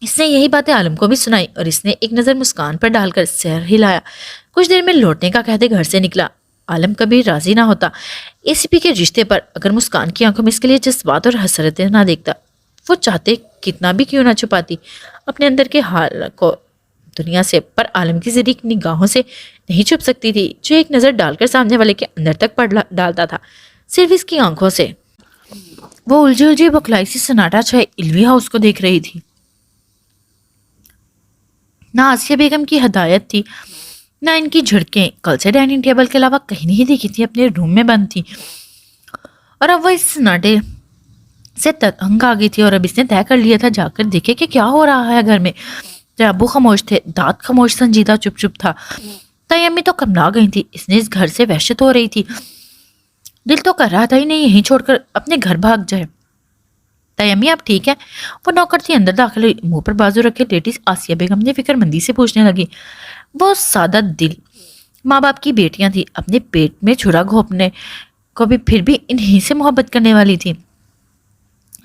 اس نے یہی باتیں عالم کو بھی سنائی اور اس نے ایک نظر مسکان پر ڈال کر سر ہلایا۔ کچھ دیر میں لوٹنے کا کہتے گھر سے نکلا۔ عالم کبھی راضی نہ ہوتا اے سی پی کے رشتے پر اگر مسکان کی آنکھوں میں اس کے لیے جذبات اور حسرتیں نہ دیکھتا۔ وہ چاہتے کتنا بھی کیوں نہ چھپاتی اپنے اندر کے حال کو دنیا سے، پر عالم کی ذریعہ نگاہوں سے نہیں چھپ سکتی تھی، جو ایک نظر ڈال کر سامنے والے کے اندر تک پڑ ڈالتا تھا صرف اس کی آنکھوں سے۔ وہ الجھی بکلائی سی سناٹا چھائے الوی ہاؤس کو دیکھ رہی تھی۔ نہ آسیہ بیگم کی ہدایت تھی، نہ ان کی جھڑکیں کل سے ڈائننگ ٹیبل کے علاوہ کہیں نہیں دیکھی تھی، اپنے روم میں بند تھی، اور اب وہ اس سناٹے سے تنگ آ گئی تھی، اور اب اس نے طے کر لیا تھا جا کر دیکھے کہ کیا ہو رہا ہے گھر میں۔ ابو خاموش تھے، دانت خاموش، سنجیدہ چپ چپ تھا، تائی امی تو کملا گئی تھی۔ اس نے اس گھر سے وحشت ہو رہی تھی، دل تو کر رہا تھا ہی نہیں یہیں چھوڑ کر اپنے گھر بھاگ جائے۔ تائی امی آپ ٹھیک ہے؟ وہ نوکر تھی اندر داخل ہوئی، منہ پر بازو رکھے لیٹی آسیہ بیگم نے فکر مندی سے پوچھنے لگی۔ وہ سادہ دل ماں باپ کی بیٹیاں تھی، اپنے پیٹ میں چھرا گھونپنے کو بھی پھر بھی انہی سے محبت کرنے والی تھی۔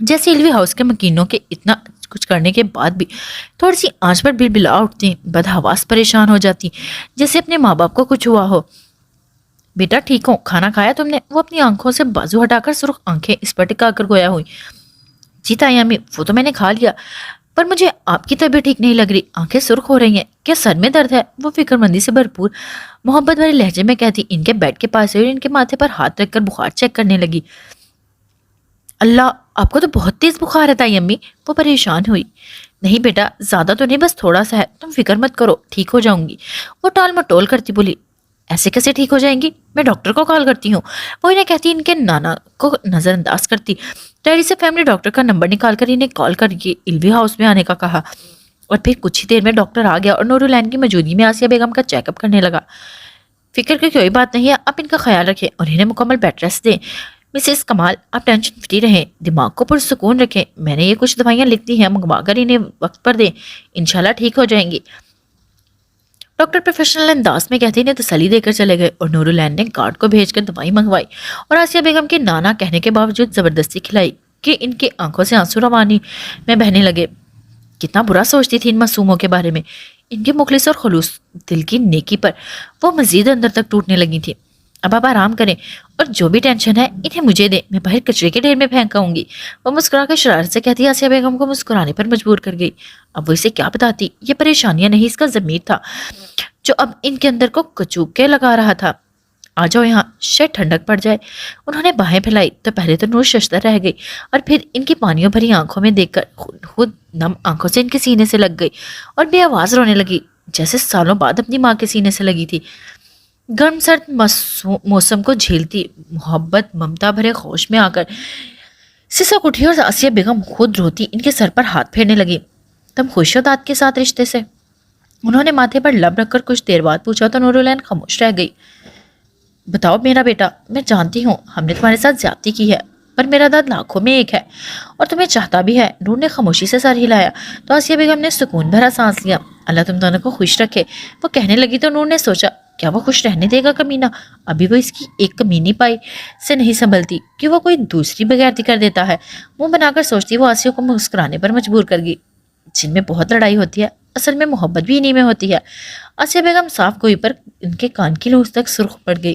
جیسے الوی ہاؤس کے مکینوں کے اتنا کچھ کرنے کے بعد بھی تھوڑی سی آنچ پر بلبلا اٹھتی، بدحواس پریشان ہو جاتی، جیسے اپنے ماں باپ کو کچھ ہوا ہو۔ بیٹا ٹھیک ہو؟ کھانا کھایا تم نے؟ وہ اپنی آنکھوں سے بازو ہٹا کر سرخ آنکھیں اس پر ٹکا کر گویا ہوئی۔ جی تائی امی، وہ تو میں نے کھا لیا، پر مجھے آپ کی طبیعت ٹھیک نہیں لگ رہی، آنکھیں سرخ ہو رہی ہیں، کیا سر میں درد ہے؟ وہ فکر مندی سے بھرپور محبت بھرے لہجے میں کہتی، ان کے بیڈ کے پاس ہوئی اور ان کے ماتھے پر ہاتھ رکھ کر بخار چیک کرنے لگی۔ اللہ، آپ کو تو بہت تیز بخار ہے تائی امی، وہ پریشان ہوئی۔ نہیں بیٹا، زیادہ تو نہیں، بس تھوڑا سا ہے، تم فکر مت کرو، ٹھیک ہو جاؤں گی، وہ ٹال مٹول کرتی بولی۔ ایسے کیسے ٹھیک ہو جائیں گی؟ میں ڈاکٹر کو کال کرتی ہوں، وہ انہیں کہتی، ان کے نانا کو نظر انداز کرتی، ڈیڈی سے فیملی ڈاکٹر کا نمبر نکال کر انہیں کال کر کے الوی ہاؤس میں آنے کا کہا، اور پھر کچھ ہی دیر میں ڈاکٹر آ گیا اور نورالعین کی موجودگی میں آسیہ بیگم کا چیک اپ کرنے لگا۔ فکر کی کوئی بات نہیں ہے، آپ ان کا خیال رکھیں اور انہیں مکمل بیڈ ریسٹ دیں۔ مسز کمال، آپ ٹینشن فری رہیں، دماغ کو پرسکون رکھیں، میں نے یہ کچھ دوائیاں لکھ دی ہیں، منگوا کر انہیں وقت پر دیں، انشاءاللہ ٹھیک ہو جائیں گی۔ ڈاکٹر پروفیشنل انداز میں کہتے انہیں تسلی دے کر چلے گئے، اور نورالعین نے کارڈ کو بھیج کر دوائی منگوائی اور آسیہ بیگم کے نانا کہنے کے باوجود زبردستی کھلائی کہ ان کی آنکھوں سے آنسو روانی میں بہنے لگے۔ کتنا برا سوچتی تھی ان معصوموں کے بارے میں، ان کے مخلص اور خلوص دل کی نیکی پر وہ مزید اندر تک ٹوٹنے لگی تھی۔ اب آپ آرام کریں اور جو بھی ٹینشن ہے انہیں مجھے دیں، میں باہر کچرے کے ڈھیر میں پھینکاؤں گی، وہ مسکرا کر شرارت سے کہتی۔ آسیہ بیگم کو مسکرانے پر مجبور کر گئی۔ اب وہ اسے کیا بتاتی، یہ پریشانیاں نہیں، اس کا ضمیر تھا جو اب ان کے اندر کو کچوک کے لگا رہا تھا۔ آ جاؤ یہاں، شاید ٹھنڈک پڑ جائے۔ انہوں نے باہیں پھیلائی تو پہلے تو نور ششدر رہ گئی، اور پھر ان کی پانیوں بھری آنکھوں میں دیکھ کر خود نم آنکھوں سے ان کے سینے سے لگ گئی اور بے آواز رونے لگی، جیسے سالوں بعد اپنی ماں کے سینے سے لگی تھی۔ گرم سرد موسم کو جھیلتی محبت ممتا بھرے خوش میں آ کر سسک اٹھی، اور آسیہ بیگم خود روتی ان کے سر پر ہاتھ پھیرنے لگی۔ تم خوش ہو داد کے ساتھ رشتے سے؟ انہوں نے ماتھے پر لب رکھ کر کچھ دیر بعد پوچھا تو نورالعین خاموش رہ گئی۔ بتاؤ میرا بیٹا، میں جانتی ہوں ہم نے تمہارے ساتھ زیادتی کی ہے، پر میرا داد لاکھوں میں ایک ہے اور تمہیں چاہتا بھی ہے۔ نور نے خاموشی سے سر ہلایا تو آسیہ بیگم نے سکون بھرا سانس لیا۔ اللہ تم دونوں کو خوش رکھے، وہ کہنے لگی تو نور نے سوچا، کیا وہ خوش رہنے دے گا کمینہ؟ ابھی وہ اس کی ایک کمینی پائی سے نہیں سنبھلتی کہ وہ کوئی دوسری بغیرتی کر دیتا ہے۔ منہ بنا کر سوچتی وہ آسیہ کو مسکرانے پر مجبور کر گئی۔ جن میں بہت لڑائی ہوتی ہے اصل میں محبت بھی انہی میں ہوتی ہے۔ آسیہ بیگم صاف گوئی پر ان کے کان کی لوز تک سرخ پڑ گئی۔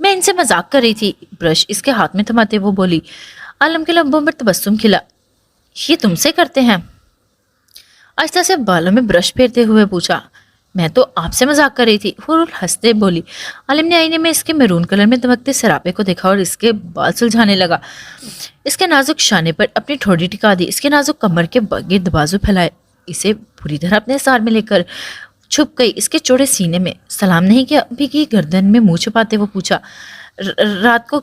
میں ان سے مذاق کر رہی تھی، برش اس کے ہاتھ میں تھماتے وہ بولی۔ عالم کے لبوں پر تبسم کھلا۔ یہ تم سے کرتے ہیں؟ آہستہ سے بالوں میں برش پھیرتے ہوئے پوچھا۔ میں تو آپ سے مذاق کر رہی تھی، حورل ہنستے بولی۔ عالم نے آئینے میں اس کے میرون کلر میں دمکتے سراپے کو دیکھا اور اس کے بال سلجھانے لگا۔ اس کے نازک شانے پر اپنی ٹھوڑی ٹکا دی، اس کے نازک کمر کے گرد بازو پھیلائے، اسے پوری طرح اپنے سار میں لے کر چھپ گئی اس کے چوڑے سینے میں۔ سلام نہیں کیا، بھیگی گردن میں منہ چھپاتے وہ پوچھا۔ رات کو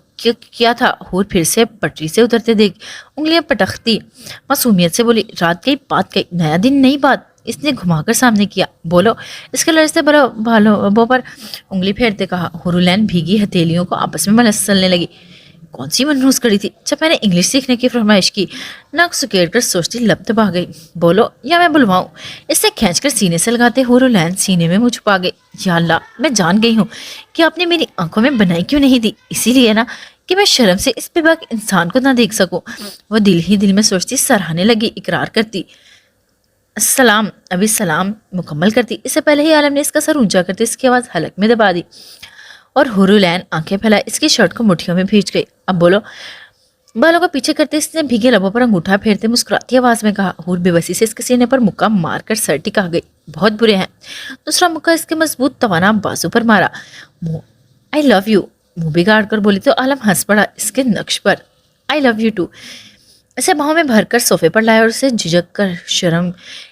کیا تھا؟ ہور پھر سے پٹری سے اترتے دیکھ انگلیاں پٹختی معصومیت سے بولی۔ رات گئی بات گئی، نیا دن نئی بات۔ اس نے گھما کر سامنے کیا۔ بولو، اس کے لرزتے بالوں پر انگلی پھیرتے کہا۔ حورالعین بھیگی ہتھیلیوں کو آپس میں ملسلنے لگی۔ کون سی منحوس کڑی تھی جب میں نے انگلش سیکھنے کی فرمائش کی؟ ناک سکیڑ کر سوچتی لب دبا گئی۔ بولو یا میں بلواؤں؟ اس سے کھینچ کر سینے سے لگاتے حورالعین سینے میں منہ چھپا گئی۔ یا اللہ، میں جان گئی ہوں کہ آپ نے میری آنکھوں میں بنائی کیوں نہیں دی، اسی لیے نا کہ میں شرم سے اس بے باک انسان کو نہ دیکھ سکوں۔ وہ دل ہی دل میں سوچتی سراہنے لگی، اقرار کرتی۔ السلام، ابھی سلام مکمل کرتی، اس سے پہلے ہی عالم نے اس کا سر اونچا کرتے اس کی آواز حلق میں دبا دی اور حورالعین آنکھیں پھیلائے اس کی شرٹ کو مٹھیوں میں بھیج گئی۔ اب بولو۔ بالوں کو پیچھے کرتے اس نے بھیگے لبوں پر انگوٹھا پھیرتے مسکراتی آواز میں کہا۔ حور بے بسی سے اس کے سینے پر مکہ مار کر سر ٹکا گئی۔ بہت برے ہیں۔ دوسرا مکہ اس کے مضبوط توانا بازو پر مارا۔ آئی لو یو، منہ بگاڑ کر بولی تو عالم ہنس پڑا اس کے نقش پر۔ آئی لو یو ٹو۔ اسے باہوں میں بھر کر صوفے پر لایا اور اسے جھجک کر شرم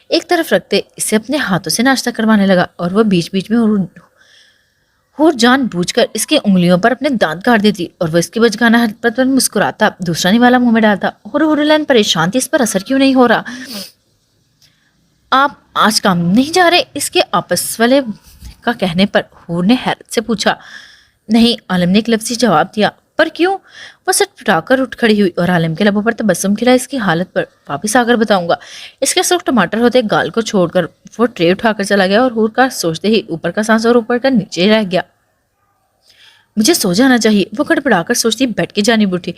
ایک طرف رکھتے اسے اپنے ہاتھوں سے ناشتہ کروانے لگا اور وہ بیچ بیچ میں حور جان بوجھ کر اس کی انگلیوں پر اپنے دانت کاٹ دیتی اور وہ اس کی بچگانہ حرکت پر مسکراتا دوسرا نوالا منہ میں ڈالتا۔ حورالعین پریشان تھی اس پر اثر کیوں نہیں ہو رہا۔ آپ آج کام نہیں جا رہے؟ اس کے آپس والے کا کہنے پر حور نے حیرت سے پوچھا۔ نہیں، عالم نے ایک لفظی جواب دیا۔ پر کیوں؟ وہ سٹ پٹا کر اٹھ کھڑی ہوئی اور عالم کے لبوں پر تبسم کھلا۔ اس کی حالت پر واپس آ کر بتاؤں گا۔ اس کے سرخ ٹماٹر ہوتے گال کو چھوڑ کر وہ ٹرے اٹھا کر چلا گیا اور حور کا سوچتے ہی اوپر کا سانس اور اوپر کا نیچے رہ گیا۔ مجھے سو جانا چاہیے، وہ گڑبڑا کر سوچتی بیٹھ کی جانب اٹھی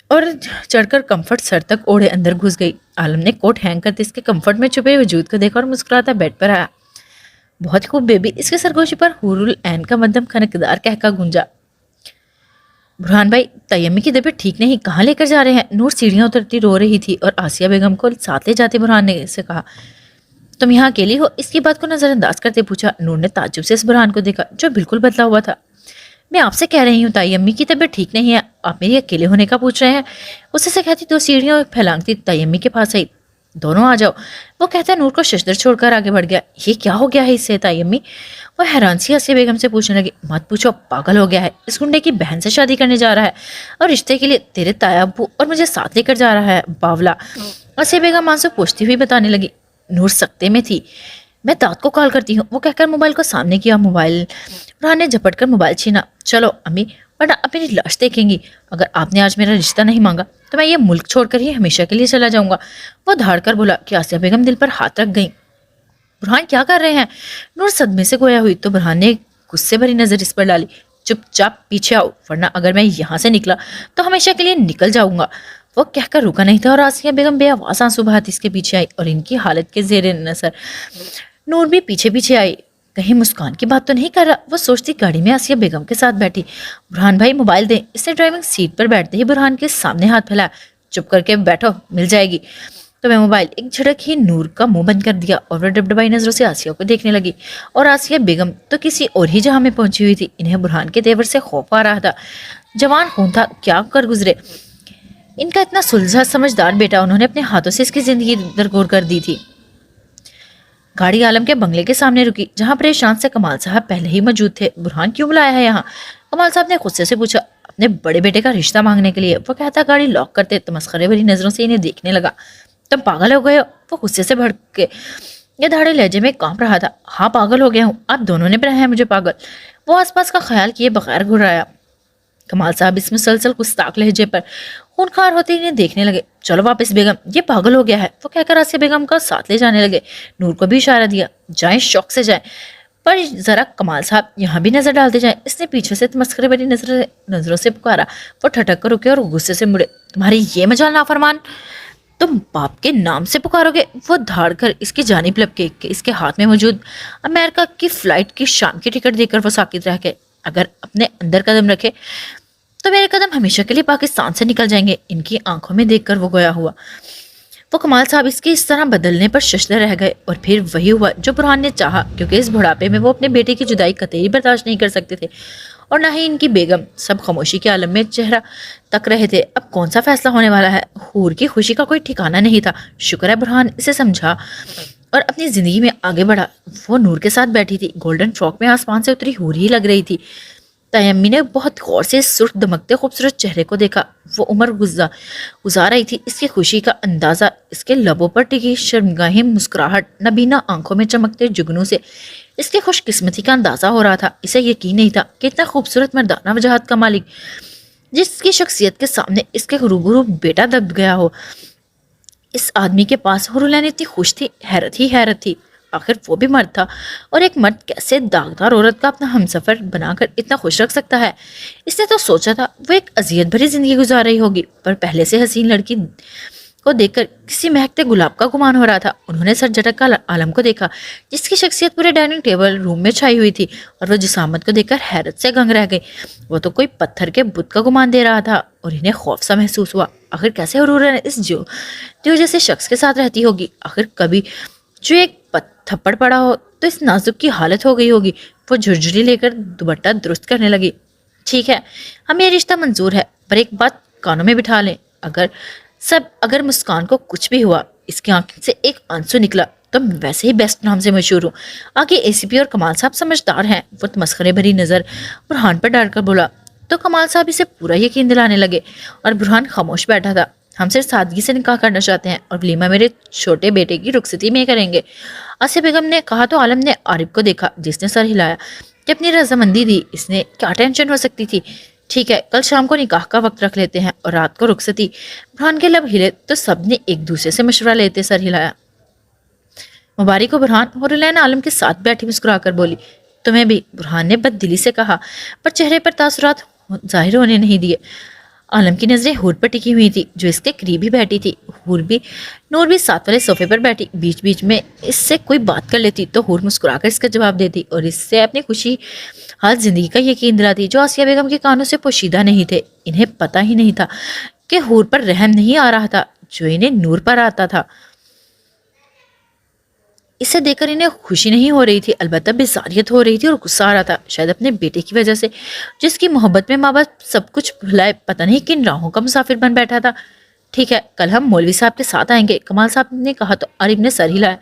اور چڑھ کر کمفرٹ سر تک اوڑھے اندر گھس گئی۔ عالم نے کوٹ ہینگ کرتے اس کے کمفرٹ میں چھپے وجود کو دیکھا اور مسکراتا بیڈ پر آیا۔ بہت خوب بیبی۔ اس کے سرگوشی پر حورالعین کا مدھم کھنکدار کہکا گونجا۔ برہان بھائی، تیمی کی طبیعت ٹھیک نہیں، کہاں لے کر جا رہے ہیں؟ نور سیڑھیاں اترتی رو رہی تھی اور آسیہ بیگم کو ساتھ لے جاتے برہان نے سے کہا۔ تم یہاں اکیلی ہو؟ اس کی بات کو نظر انداز کرتے پوچھا۔ نور نے تعجب سے اس برہان کو دیکھا جو بالکل بدلا ہوا تھا۔ میں آپ سے کہہ رہی ہوں تائی امی کی طبیعت ٹھیک نہیں ہے، آپ میری اکیلے ہونے کا پوچھ رہے ہیں؟ اسے سے کہتی دو سیڑھیاں پھیلانگتی تائی امی کے پاس آئی۔ دونوں آ جاؤ، وہ کہتا نور کو ششدر چھوڑ کر آگے بڑھ گیا۔ یہ کیا ہو گیا ہے اس سے تائی امی؟ وہ حیران سی آسیہ بیگم سے پوچھنے لگی۔ مت پوچھو، پاگل ہو گیا ہے، اس گنڈے کی بہن سے شادی کرنے جا رہا ہے اور رشتے کے لیے تیرے تایا ابو اور مجھے ساتھ لے کر جا رہا ہے، باولا۔ آسیہ بیگم آنسو پوچھتی ہوئی بتانے لگی۔ نور سکتے میں تھی، میں داد کو کال کرتی ہوں، وہ کہہ کر موبائل کو سامنے کیا۔ موبائل برہان نے جھپٹ کر موبائل چھینا۔ چلو امی، ورنہ اب میری لاش دیکھیں گی۔ اگر آپ نے آج میرا رشتہ نہیں مانگا تو میں یہ ملک چھوڑ کر ہی ہمیشہ کے لیے چلا جاؤں گا۔ وہ دھاڑ کر بولا کہ آسیہ بیگم دل پر ہاتھ رکھ گئیں۔ برہان کیا کر رہے ہیں؟ نور صدمے سے گویا ہوئی تو برہان نے غصے بھری نظر اس پر ڈالی۔ چپ چاپ پیچھے آؤ، ورنہ اگر میں یہاں سے نکلا تو ہمیشہ کے لیے نکل جاؤں گا۔ وہ کہہ کر رکا نہیں تھا اور آسیہ بیگم بے آواز آنسو بہاتی اس کے پیچھے آئی اور ان کی حالت کے زیر نظر نور بھی پیچھے پیچھے آئی۔ کہیں مسکان کی بات تو نہیں کر رہا، وہ سوچتی گاڑی میں آسیہ بیگم کے ساتھ بیٹھی۔ برہان بھائی موبائل دیں۔ اس نے ڈرائیونگ سیٹ پر بیٹھتے ہی برہان کے سامنے ہاتھ پھیلایا۔ چپ کر کے بیٹھو، مل جائے گی تمہیں موبائل۔ ایک جھڑک ہی نور کا منہ بند کر دیا اور وہ ڈبڈبائی نظروں سے آسیہ کو دیکھنے لگی اور آسیہ بیگم تو کسی اور ہی جہاں میں پہنچی ہوئی تھی۔ انہیں برہان کے تیور سے خوف آ رہا تھا۔ جوان خون تھا، کیا کر گزرے ان کا اتنا سلجھا سمجھدار بیٹا، انہوں نے اپنے ہاتھوں سے اس کی زندگی درگور کر دی تھی۔ گاڑی عالم کے بنگلے کے سامنے رکی جہاں پریشان سے کمال صاحب پہلے ہی موجود تھے۔ برہان کیوں بلایا ہے یہاں؟ کمال صاحب نے غصے سے پوچھا۔ اپنے بڑے بیٹے کا رشتہ مانگنے کے لیے، وہ کہتا گاڑی لاک کرتے تمسخرے بھری نظروں سے انہیں دیکھنے لگا۔ تم پاگل ہو گئے ہو؟ وہ غصے سے بھڑک کے یہ دھاڑے لہجے میں کانپ رہا تھا۔ ہاں پاگل ہو گیا ہوں، آپ دونوں نے بنایا ہے مجھے پاگل۔ وہ آس پاس کا خیال کیے بغیر گھرایا۔ کمال صاحب اس مسلسل گستاخ لہجے پر خونخوار ہوتے ہی انہیں دیکھنے لگے۔ چلو واپس بیگم، یہ پاگل ہو گیا ہے، وہ کہہ کر آسیہ بیگم کا ساتھ لے جانے لگے۔ نور کو بھی اشارہ دیا، جائیں شوق سے جائیں، پر ذرا کمال صاحب یہاں بھی نظر ڈالتے جائیں۔ اس نے پیچھے سے تمسخرے بھری نظروں سے پکارا۔ وہ ٹھٹک کر رکے اور غصے سے مڑے۔ تمہاری یہ مجال نافرمان، تم باپ کے نام سے پکارو گے؟ وہ دھاڑ کر اس کی جانب لپکے کہ اس کے ہاتھ میں موجود امریکہ کی فلائٹ کی شام کی ٹکٹ دے کر وہ ساکت رہ گئے۔ اگر اپنے اندر قدم رکھے تو میرے قدم ہمیشہ کے لیے پاکستان سے نکل جائیں گے۔ ان کی آنکھوں میں دیکھ کر وہ گویا ہوا۔ وہ کمال صاحب اس کی اس طرح بدلنے پر ششدر رہ گئے، اور پھر وہی ہوا جو برہان نے چاہا، کیونکہ اس بڑھاپے میں وہ اپنے بیٹے کی جدائی قطعی برداشت نہیں کر سکتے تھے، اور نہ ہی ان کی بیگم۔ سب خاموشی کے عالم میں چہرہ تک رہے تھے۔ اب کون سا فیصلہ ہونے والا ہے؟ حور کی خوشی کا کوئی ٹھکانہ نہیں تھا۔ شکر ہے برہان اسے سمجھا اور اپنی زندگی میں آگے بڑھا۔ وہ نور کے ساتھ بیٹھی تھی، گولڈن فراک میں آسمان سے اتری حور ہی لگ رہی تھی۔ تیمی نے بہت غور سے اس سرخ دمکتے خوبصورت چہرے کو دیکھا۔ وہ عمر گزار رہی تھی۔ اس کی خوشی کا اندازہ اس کے لبوں پر ٹکی شرمگاہی مسکراہٹ، نبینا آنکھوں میں چمکتے جگنوں سے اس کی خوش قسمتی کا اندازہ ہو رہا تھا۔ اسے یقین نہیں تھا کہ اتنا خوبصورت مردانہ وجاہت کا مالک، جس کی شخصیت کے سامنے اس کے روبرو بیٹا دب گیا ہو، اس آدمی کے پاس حورالعین اتنی خوش تھی۔ حیرت ہی حیرت تھی۔ آخر وہ بھی مرد تھا، اور ایک مرد کیسے داغدار عورت کا اپنا ہمسفر بنا کر اتنا خوش رکھ سکتا ہے؟ اس نے تو سوچا تھا وہ ایک اذیت بھری زندگی گزار رہی ہوگی، پر پہلے سے حسین لڑکی کو دیکھ کر کسی مہکتے گلاب کا گمان ہو رہا تھا۔ انہوں نے سر جھٹک کر عالم کو دیکھا، جس کی شخصیت پورے ڈائننگ ٹیبل روم میں چھائی ہوئی تھی، اور وہ جسامت کو دیکھ کر حیرت سے گنگ رہ گئی۔ وہ تو کوئی پتھر کے بت کا گمان دے رہا تھا، اور انہیں خوف سا محسوس ہوا۔ آخر کیسے حرورن اس جو جیسے شخص کے ساتھ رہتی ہوگی؟ آخر کبھی جو ایک تھپڑ پڑا ہو تو اس نازک کی حالت ہو گئی ہوگی۔ وہ جھرجھری لے کر دوپٹہ درست کرنے لگی۔ ٹھیک ہے، ہمیں یہ رشتہ منظور ہے، پر ایک بات کانوں میں بٹھا لیں، اگر مسکان کو کچھ بھی ہوا، اس کی آنکھ سے ایک آنسو نکلا، تو میں ویسے ہی بیسٹ نام سے مشہور ہوں۔ آگے اے سی پی اور کمال صاحب سمجھدار ہیں۔ وہ مسخرے بھری نظر برہان پر ڈال کر بولا، تو کمال صاحب اسے پورا یقین دلانے لگے، اور برہان خاموش بیٹھا تھا۔ ہم صرف سادگی سے نکاح کرنا چاہتے ہیں، اور ولیمہ میرے چھوٹے بیٹے کی رخصتی میں کریں گے۔ آسیہ بیگم نے کہا تو عالم نے عارف کو دیکھا، جس نے سر ہلایا کہ اپنی رضامندی دی۔ اس نے کیا ٹینشن ہو سکتی تھی؟ ٹھیک ہے، کل شام کو نکاح کا وقت رکھ لیتے ہیں، اور رات کو رخصتی۔ برہان کے لب ہلے تو سب نے ایک دوسرے سے مشورہ لیتے سر ہلایا۔ مبارک ہو برہان، حورالعین عالم کے ساتھ بیٹھی مسکرا کر بولی۔ تمہیں بھی، برہان نے بد دلی سے کہا، پر چہرے پر تاثرات ظاہر ہونے نہیں دیے۔ عالم کی نظریں حور پر ٹکی ہوئی تھی، جو اس کے قریب ہی بیٹھی تھی۔ نور بھی ساتھ والے صوفے پر بیٹھی۔ بیچ بیچ میں اس سے کوئی بات کر لیتی تو حور مسکرا کر اس کا جواب دیتی، اور اس سے اپنی خوشی حال زندگی کا یقین دلاتی، جو آسیہ بیگم کے کانوں سے پوشیدہ نہیں تھے۔ انہیں پتہ ہی نہیں تھا کہ حور پر رحم نہیں آ رہا تھا، جو انہیں نور پر آتا تھا۔ اسے دیکھ کر انہیں خوشی نہیں ہو رہی تھی، البتہ بیزاریت ہو رہی تھی اور غصہ آ رہا تھا، شاید اپنے بیٹے کی وجہ سے، جس کی محبت میں ماں باپ سب کچھ بھلائے پتہ نہیں کن راہوں کا مسافر بن بیٹھا تھا۔ ٹھیک ہے، کل ہم مولوی صاحب کے ساتھ آئیں گے، کمال صاحب نے کہا تو عارف نے سر ہلایا۔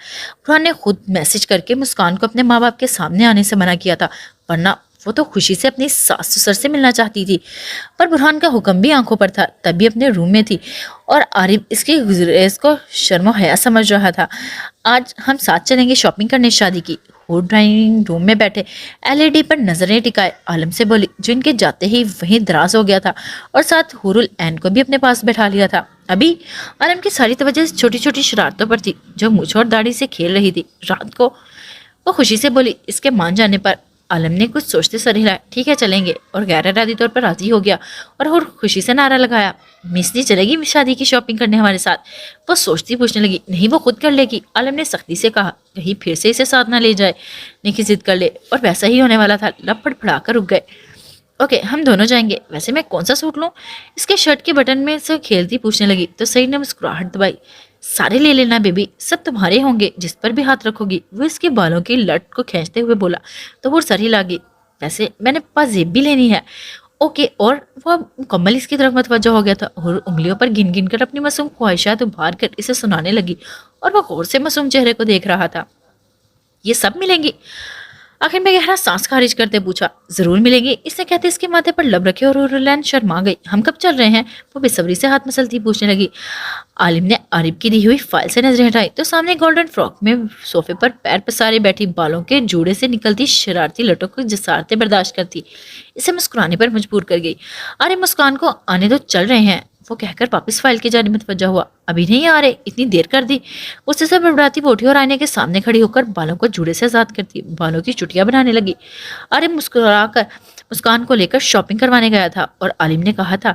برہان نے خود میسج کر کے مسکان کو اپنے ماں باپ کے سامنے آنے سے منع کیا تھا، ورنہ وہ تو خوشی سے اپنی ساس سسر سے ملنا چاہتی تھی، پر برہان کا حکم بھی آنکھوں پر تھا، تب بھی اپنے روم میں تھی، اور عارف اس کی گزریز کو شرم و حیا سمجھ رہا تھا۔ آج ہم ساتھ چلیں گے شاپنگ کرنے شادی کی۔ حور ڈرائنگ روم میں بیٹھے LED پر نظریں ٹکائے عالم سے بولی، جو ان کے جاتے ہی وہیں دراز ہو گیا تھا، اور ساتھ حورالعین کو بھی اپنے پاس بٹھا لیا تھا۔ ابھی عالم کی ساری توجہ چھوٹی چھوٹی شرارتوں پر تھی، جو مونچھ اور داڑھی سے کھیل رہی تھی۔ رات کو وہ خوشی سے بولی۔ اس کے مان جانے پر عالم نے کچھ سوچتے سر ہلایا۔ ٹھیک ہے چلیں گے، اور غیر ارادی طور پر راضی ہو گیا، اور حور خوشی سے نعرہ لگایا، مس نہیں چلے گی شادی کی شاپنگ کرنے ہمارے ساتھ؟ وہ سوچتی پوچھنے لگی، نہیں وہ خود کر لے گی۔ عالم نے سختی سے کہا، کہیں پھر سے اسے ساتھ نہ لے جائے، نیکی ضد کر لے، اور ویسا ہی ہونے والا تھا۔ لب پھڑا کر رک گئے۔ اوکے ہم دونوں جائیں گے، ویسے میں کون سا سوٹ لوں؟ اس کے شرٹ کے بٹن میں سے کھیلتی پوچھنے لگی، تو سعید نے مسکراہٹ دبائی، سارے لے لینا بیبی، سب تمہارے ہوں گے، جس پر بھی ہاتھ رکھو گی۔ وہ اس کے بالوں کی لٹ کو کھینچتے ہوئے بولا، تو وہ سر ہی لاگی، ویسے میں نے پاس زیب بھی لینی ہے۔ اوکے، اور وہ مکمل اس کی طرف متوجہ ہو گیا تھا، اور انگلیوں پر گن گن کر اپنی معصوم خواہشات ابھار کر اسے سنانے لگی، اور وہ غور سے معصوم چہرے کو دیکھ رہا تھا۔ یہ سب ملیں گی؟ آخر میں گہرا سانس خارج کرتے پوچھا۔ ضرور ملیں گی، اس نے کہتے اس کے ماتھے پر لب رکھے، اور حورالعین شرما گئی۔ ہم کب چل رہے ہیں؟ وہ بے صبری سے ہاتھ مسلتی پوچھنے لگی۔ عالم نے عارف کی دی ہوئی فائل سے نظریں ہٹائی تو سامنے گولڈن فراک میں صوفے پر پیر پسارے بیٹھی، بالوں کے جوڑے سے نکلتی شرارتی لٹوں کو جسارتیں برداشت کرتی اسے مسکرانے پر مجبور کر گئی۔ عارف مسکان کو آنے دو، چل رہے ہیں، وہ کہہ کر واپس فائل کی جانب متوجہ ہوا۔ ابھی نہیں آ رہے، اتنی دیر کر دی؟ غصے سے بڑبڑاتی وہ اٹھی اور آئینے کے سامنے کھڑی ہو کر بالوں کو جوڑے سے آزاد کرتی بالوں کی چٹیاں بنانے لگی۔ عارف مسکرا کر مسکان کو لے کر شاپنگ کروانے گیا تھا، اور عالم نے کہا تھا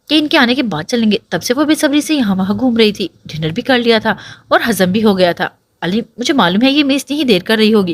کہ ان کے آنے کے بعد چلیں گے۔ تب سے وہ بے صبری سے یہاں وہاں گھوم رہی تھی۔ ڈنر بھی کر لیا تھا اور ہضم بھی ہو گیا تھا۔ عالم، مجھے معلوم ہے یہ میز نہیں دیر کر رہی ہوگی،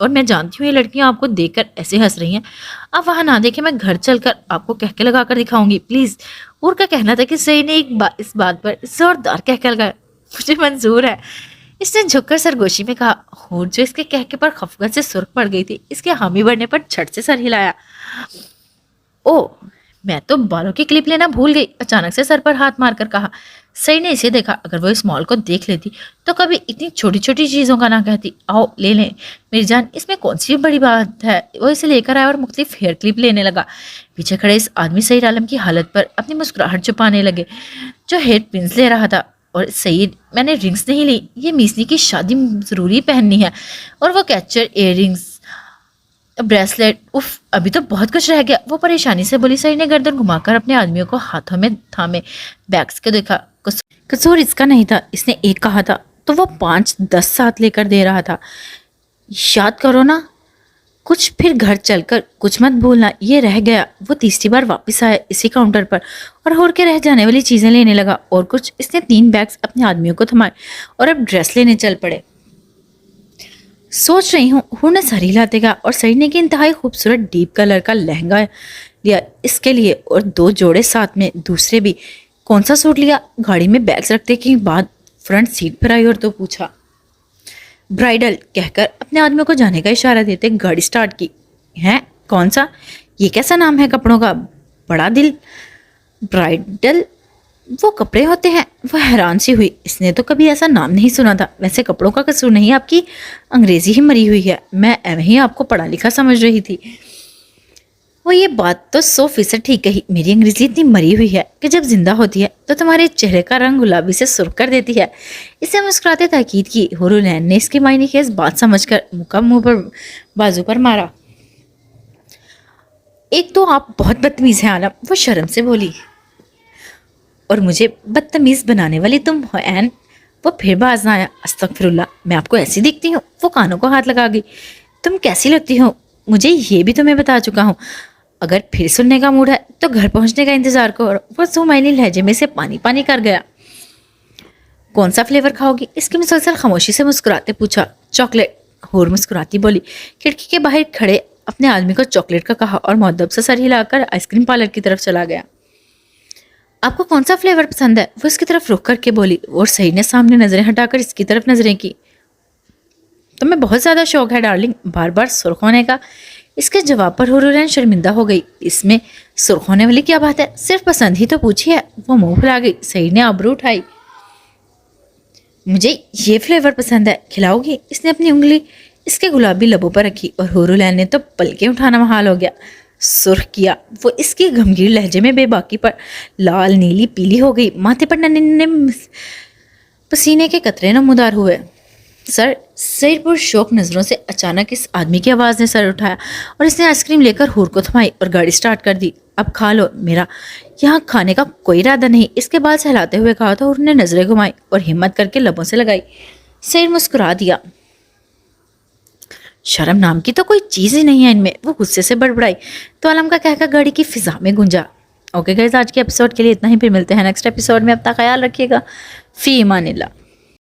اور میں جانتی ہوں یہ لڑکیاں آپ کو دیکھ کر ایسے ہنس رہی ہیں. آپ وہاں نہ دیکھیں, میں گھر چل کر آپ کو کہکے لگا کر دکھاؤں گی پلیز. اور کا کہنا تھا کہ سعید نے اس بات پر زوردار کہکا لگایا. مجھے منظور ہے, اس نے جھک کر سرگوشی میں کہا. ہور جو اس کے کہکے پر خفگان سے سرخ پڑ گئی تھی, اس کے حامی بڑھنے پر جھٹ سے سر ہلایا. او, میں تو بالوں کی کلپ لینا بھول گئی, اچانک سے سر پر ہاتھ مار کر کہا. سعید نے اسے دیکھا. اگر وہ اس مال کو دیکھ لیتی تو کبھی اتنی چھوٹی چھوٹی چیزوں کا نہ کہتی. آؤ لے لیں میری جان, اس میں کون سی بڑی بات ہے. وہ اسے لے کر آیا اور مختلف ہیئر کلپ لینے لگا. پیچھے کھڑے اس آدمی سعید عالم کی حالت پر اپنی مسکراہٹ چھپانے لگے, جو ہیئر پنس لے رہا تھا. اور سعید, میں نے رنگز نہیں لی, یہ میسنی کی شادی ضروری پہننی ہے. اور وہ کیچر, ایئر رنگز, بریسلیٹ, اف ابھی تو بہت کچھ رہ گیا. وہ پریشانی سے بولی. سعید نے گردن گھما کر اپنے آدمیوں کو ہاتھوں میں تھامے بیگس کو دیکھا. قصور اس کا نہیں تھا, اس نے ایک کہا تھا تو وہ 5-10 ساتھ لے کر دے رہا تھا. یاد کرو نا کچھ, پھر گھر چل کر کچھ مت بھولنا. یہ رہ گیا. وہ تیسری بار واپس آیا اسی کاؤنٹر پر اور ہور کے رہ جانے والی چیزیں لینے لگا. اور کچھ, اس نے 3 بیگز اپنے آدمیوں کو تھمائے اور اب ڈریس لینے چل پڑے. سوچ رہی ہوں, ہور نے سر ہلاتے گا. اور سعید نے کہ انتہائی خوبصورت ڈیپ کلر کا لہنگا لیا اس کے لیے, اور 2 جوڑے ساتھ میں دوسرے بھی. کون سا سوٹ لیا؟ گاڑی میں بیگز رکھتے کے بعد فرنٹ سیٹ پر آئی اور تو پوچھا. برائڈل کہہ کر اپنے آدمیوں کو جانے کا اشارہ دیتے گاڑی سٹارٹ کی. ہیں, کون سا؟ یہ کیسا نام ہے کپڑوں کا؟ بڑا دل. برائڈل وہ کپڑے ہوتے ہیں؟ وہ حیران سی ہوئی, اس نے تو کبھی ایسا نام نہیں سنا تھا. ویسے کپڑوں کا قصور نہیں, آپ کی انگریزی ہی مری ہوئی ہے. میں ایویں ہی آپ کو پڑھا لکھا سمجھ رہی تھی. وہ یہ بات تو 100% ٹھیک کہی. میری انگریزی اتنی مری ہوئی ہے کہ جب زندہ ہوتی ہے تو تمہارے چہرے کا رنگ گلابی سے سرخ کر دیتی ہے. اسے مسکراتے تاکید کی. ہورولین نے اس کے معنی خیز بات سمجھ کر منہ پر بازو پر مارا. ایک تو آپ بہت بدتمیز ہیں عالم, وہ شرم سے بولی. اور مجھے بدتمیز بنانے والی تم ہو این. وہ پھر باز نہ آیا. استغفر اللہ, میں آپ کو ایسی دکھتی ہوں؟ وہ کانوں کو ہاتھ لگا گئی. تم کیسی لگتی ہو مجھے یہ بھی تمہیں بتا چکا ہوں. اگر پھر سننے کا موڈ ہے تو گھر پہنچنے کا انتظار کرو. وہ سومائنی لہجے میں سے پانی پانی کر گیا. کون سا فلیور کھاؤ گی؟ اس کی مسلسل خاموشی سے مسکراتے پوچھا. چاکلیٹ. ہور مسکراتی بولی. کھڑکی کے باہر کھڑے اپنے آدمی کو چاکلیٹ کا کہا اور مؤدب سے سر ہلا کر آئس کریم پارلر کی طرف چلا گیا. آپ کو کون سا فلیور پسند ہے؟ وہ اس کی طرف رخ کر کے بولی. اور سعید نے سامنے نظریں ہٹا کر اس کی طرف نظریں کی. تمہیں بہت زیادہ شوق ہے ڈارلنگ بار بار سرخ ہونے کا. اس کے جواب پر ہورولین شرمندہ ہو گئی. اس میں سرخ ہونے والی کیا بات ہے, صرف پسند ہی تو پوچھی ہے. وہ منہ پھلا گئی. سعید نے آبرو اٹھائی. مجھے یہ فلیور پسند ہے, کھلاؤ گی؟ اس نے اپنی انگلی اس کے گلابی لبوں پر رکھی اور ہورولین نے تو پلکیں اٹھانا محال ہو گیا. سرخ کیا. وہ اس کی گمگیر لہجے میں بے باکی پر لال نیلی پیلی ہو گئی. ماتھے پر ننھے پسینے کے قطرے نمودار ہوئے. سر پر شوق نظروں سے اچانک اس آدمی کی آواز نے سر اٹھایا اور اس نے آئس کریم لے کر ہور کو تھمائی اور گاڑی سٹارٹ کر دی. اب کھا لو, میرا یہاں کھانے کا کوئی ارادہ نہیں. اس کے بعد سہلاتے ہوئے کہا تو ہور نے نظریں گھمائی اور ہمت کر کے لبوں سے لگائی. سر مسکرا دیا. شرم نام کی تو کوئی چیز ہی نہیں ہے ان میں. وہ غصے سے بڑبڑائی تو عالم کا کہہ کر گاڑی کی فضا میں گونجا. اوکے گائز, آج کے ایپیسوڈ کے لیے اتنا ہی. پھر ملتے ہیں نیکسٹ ایپیسوڈ میں. اب تک خیال رکھیے گا. فی امان اللہ.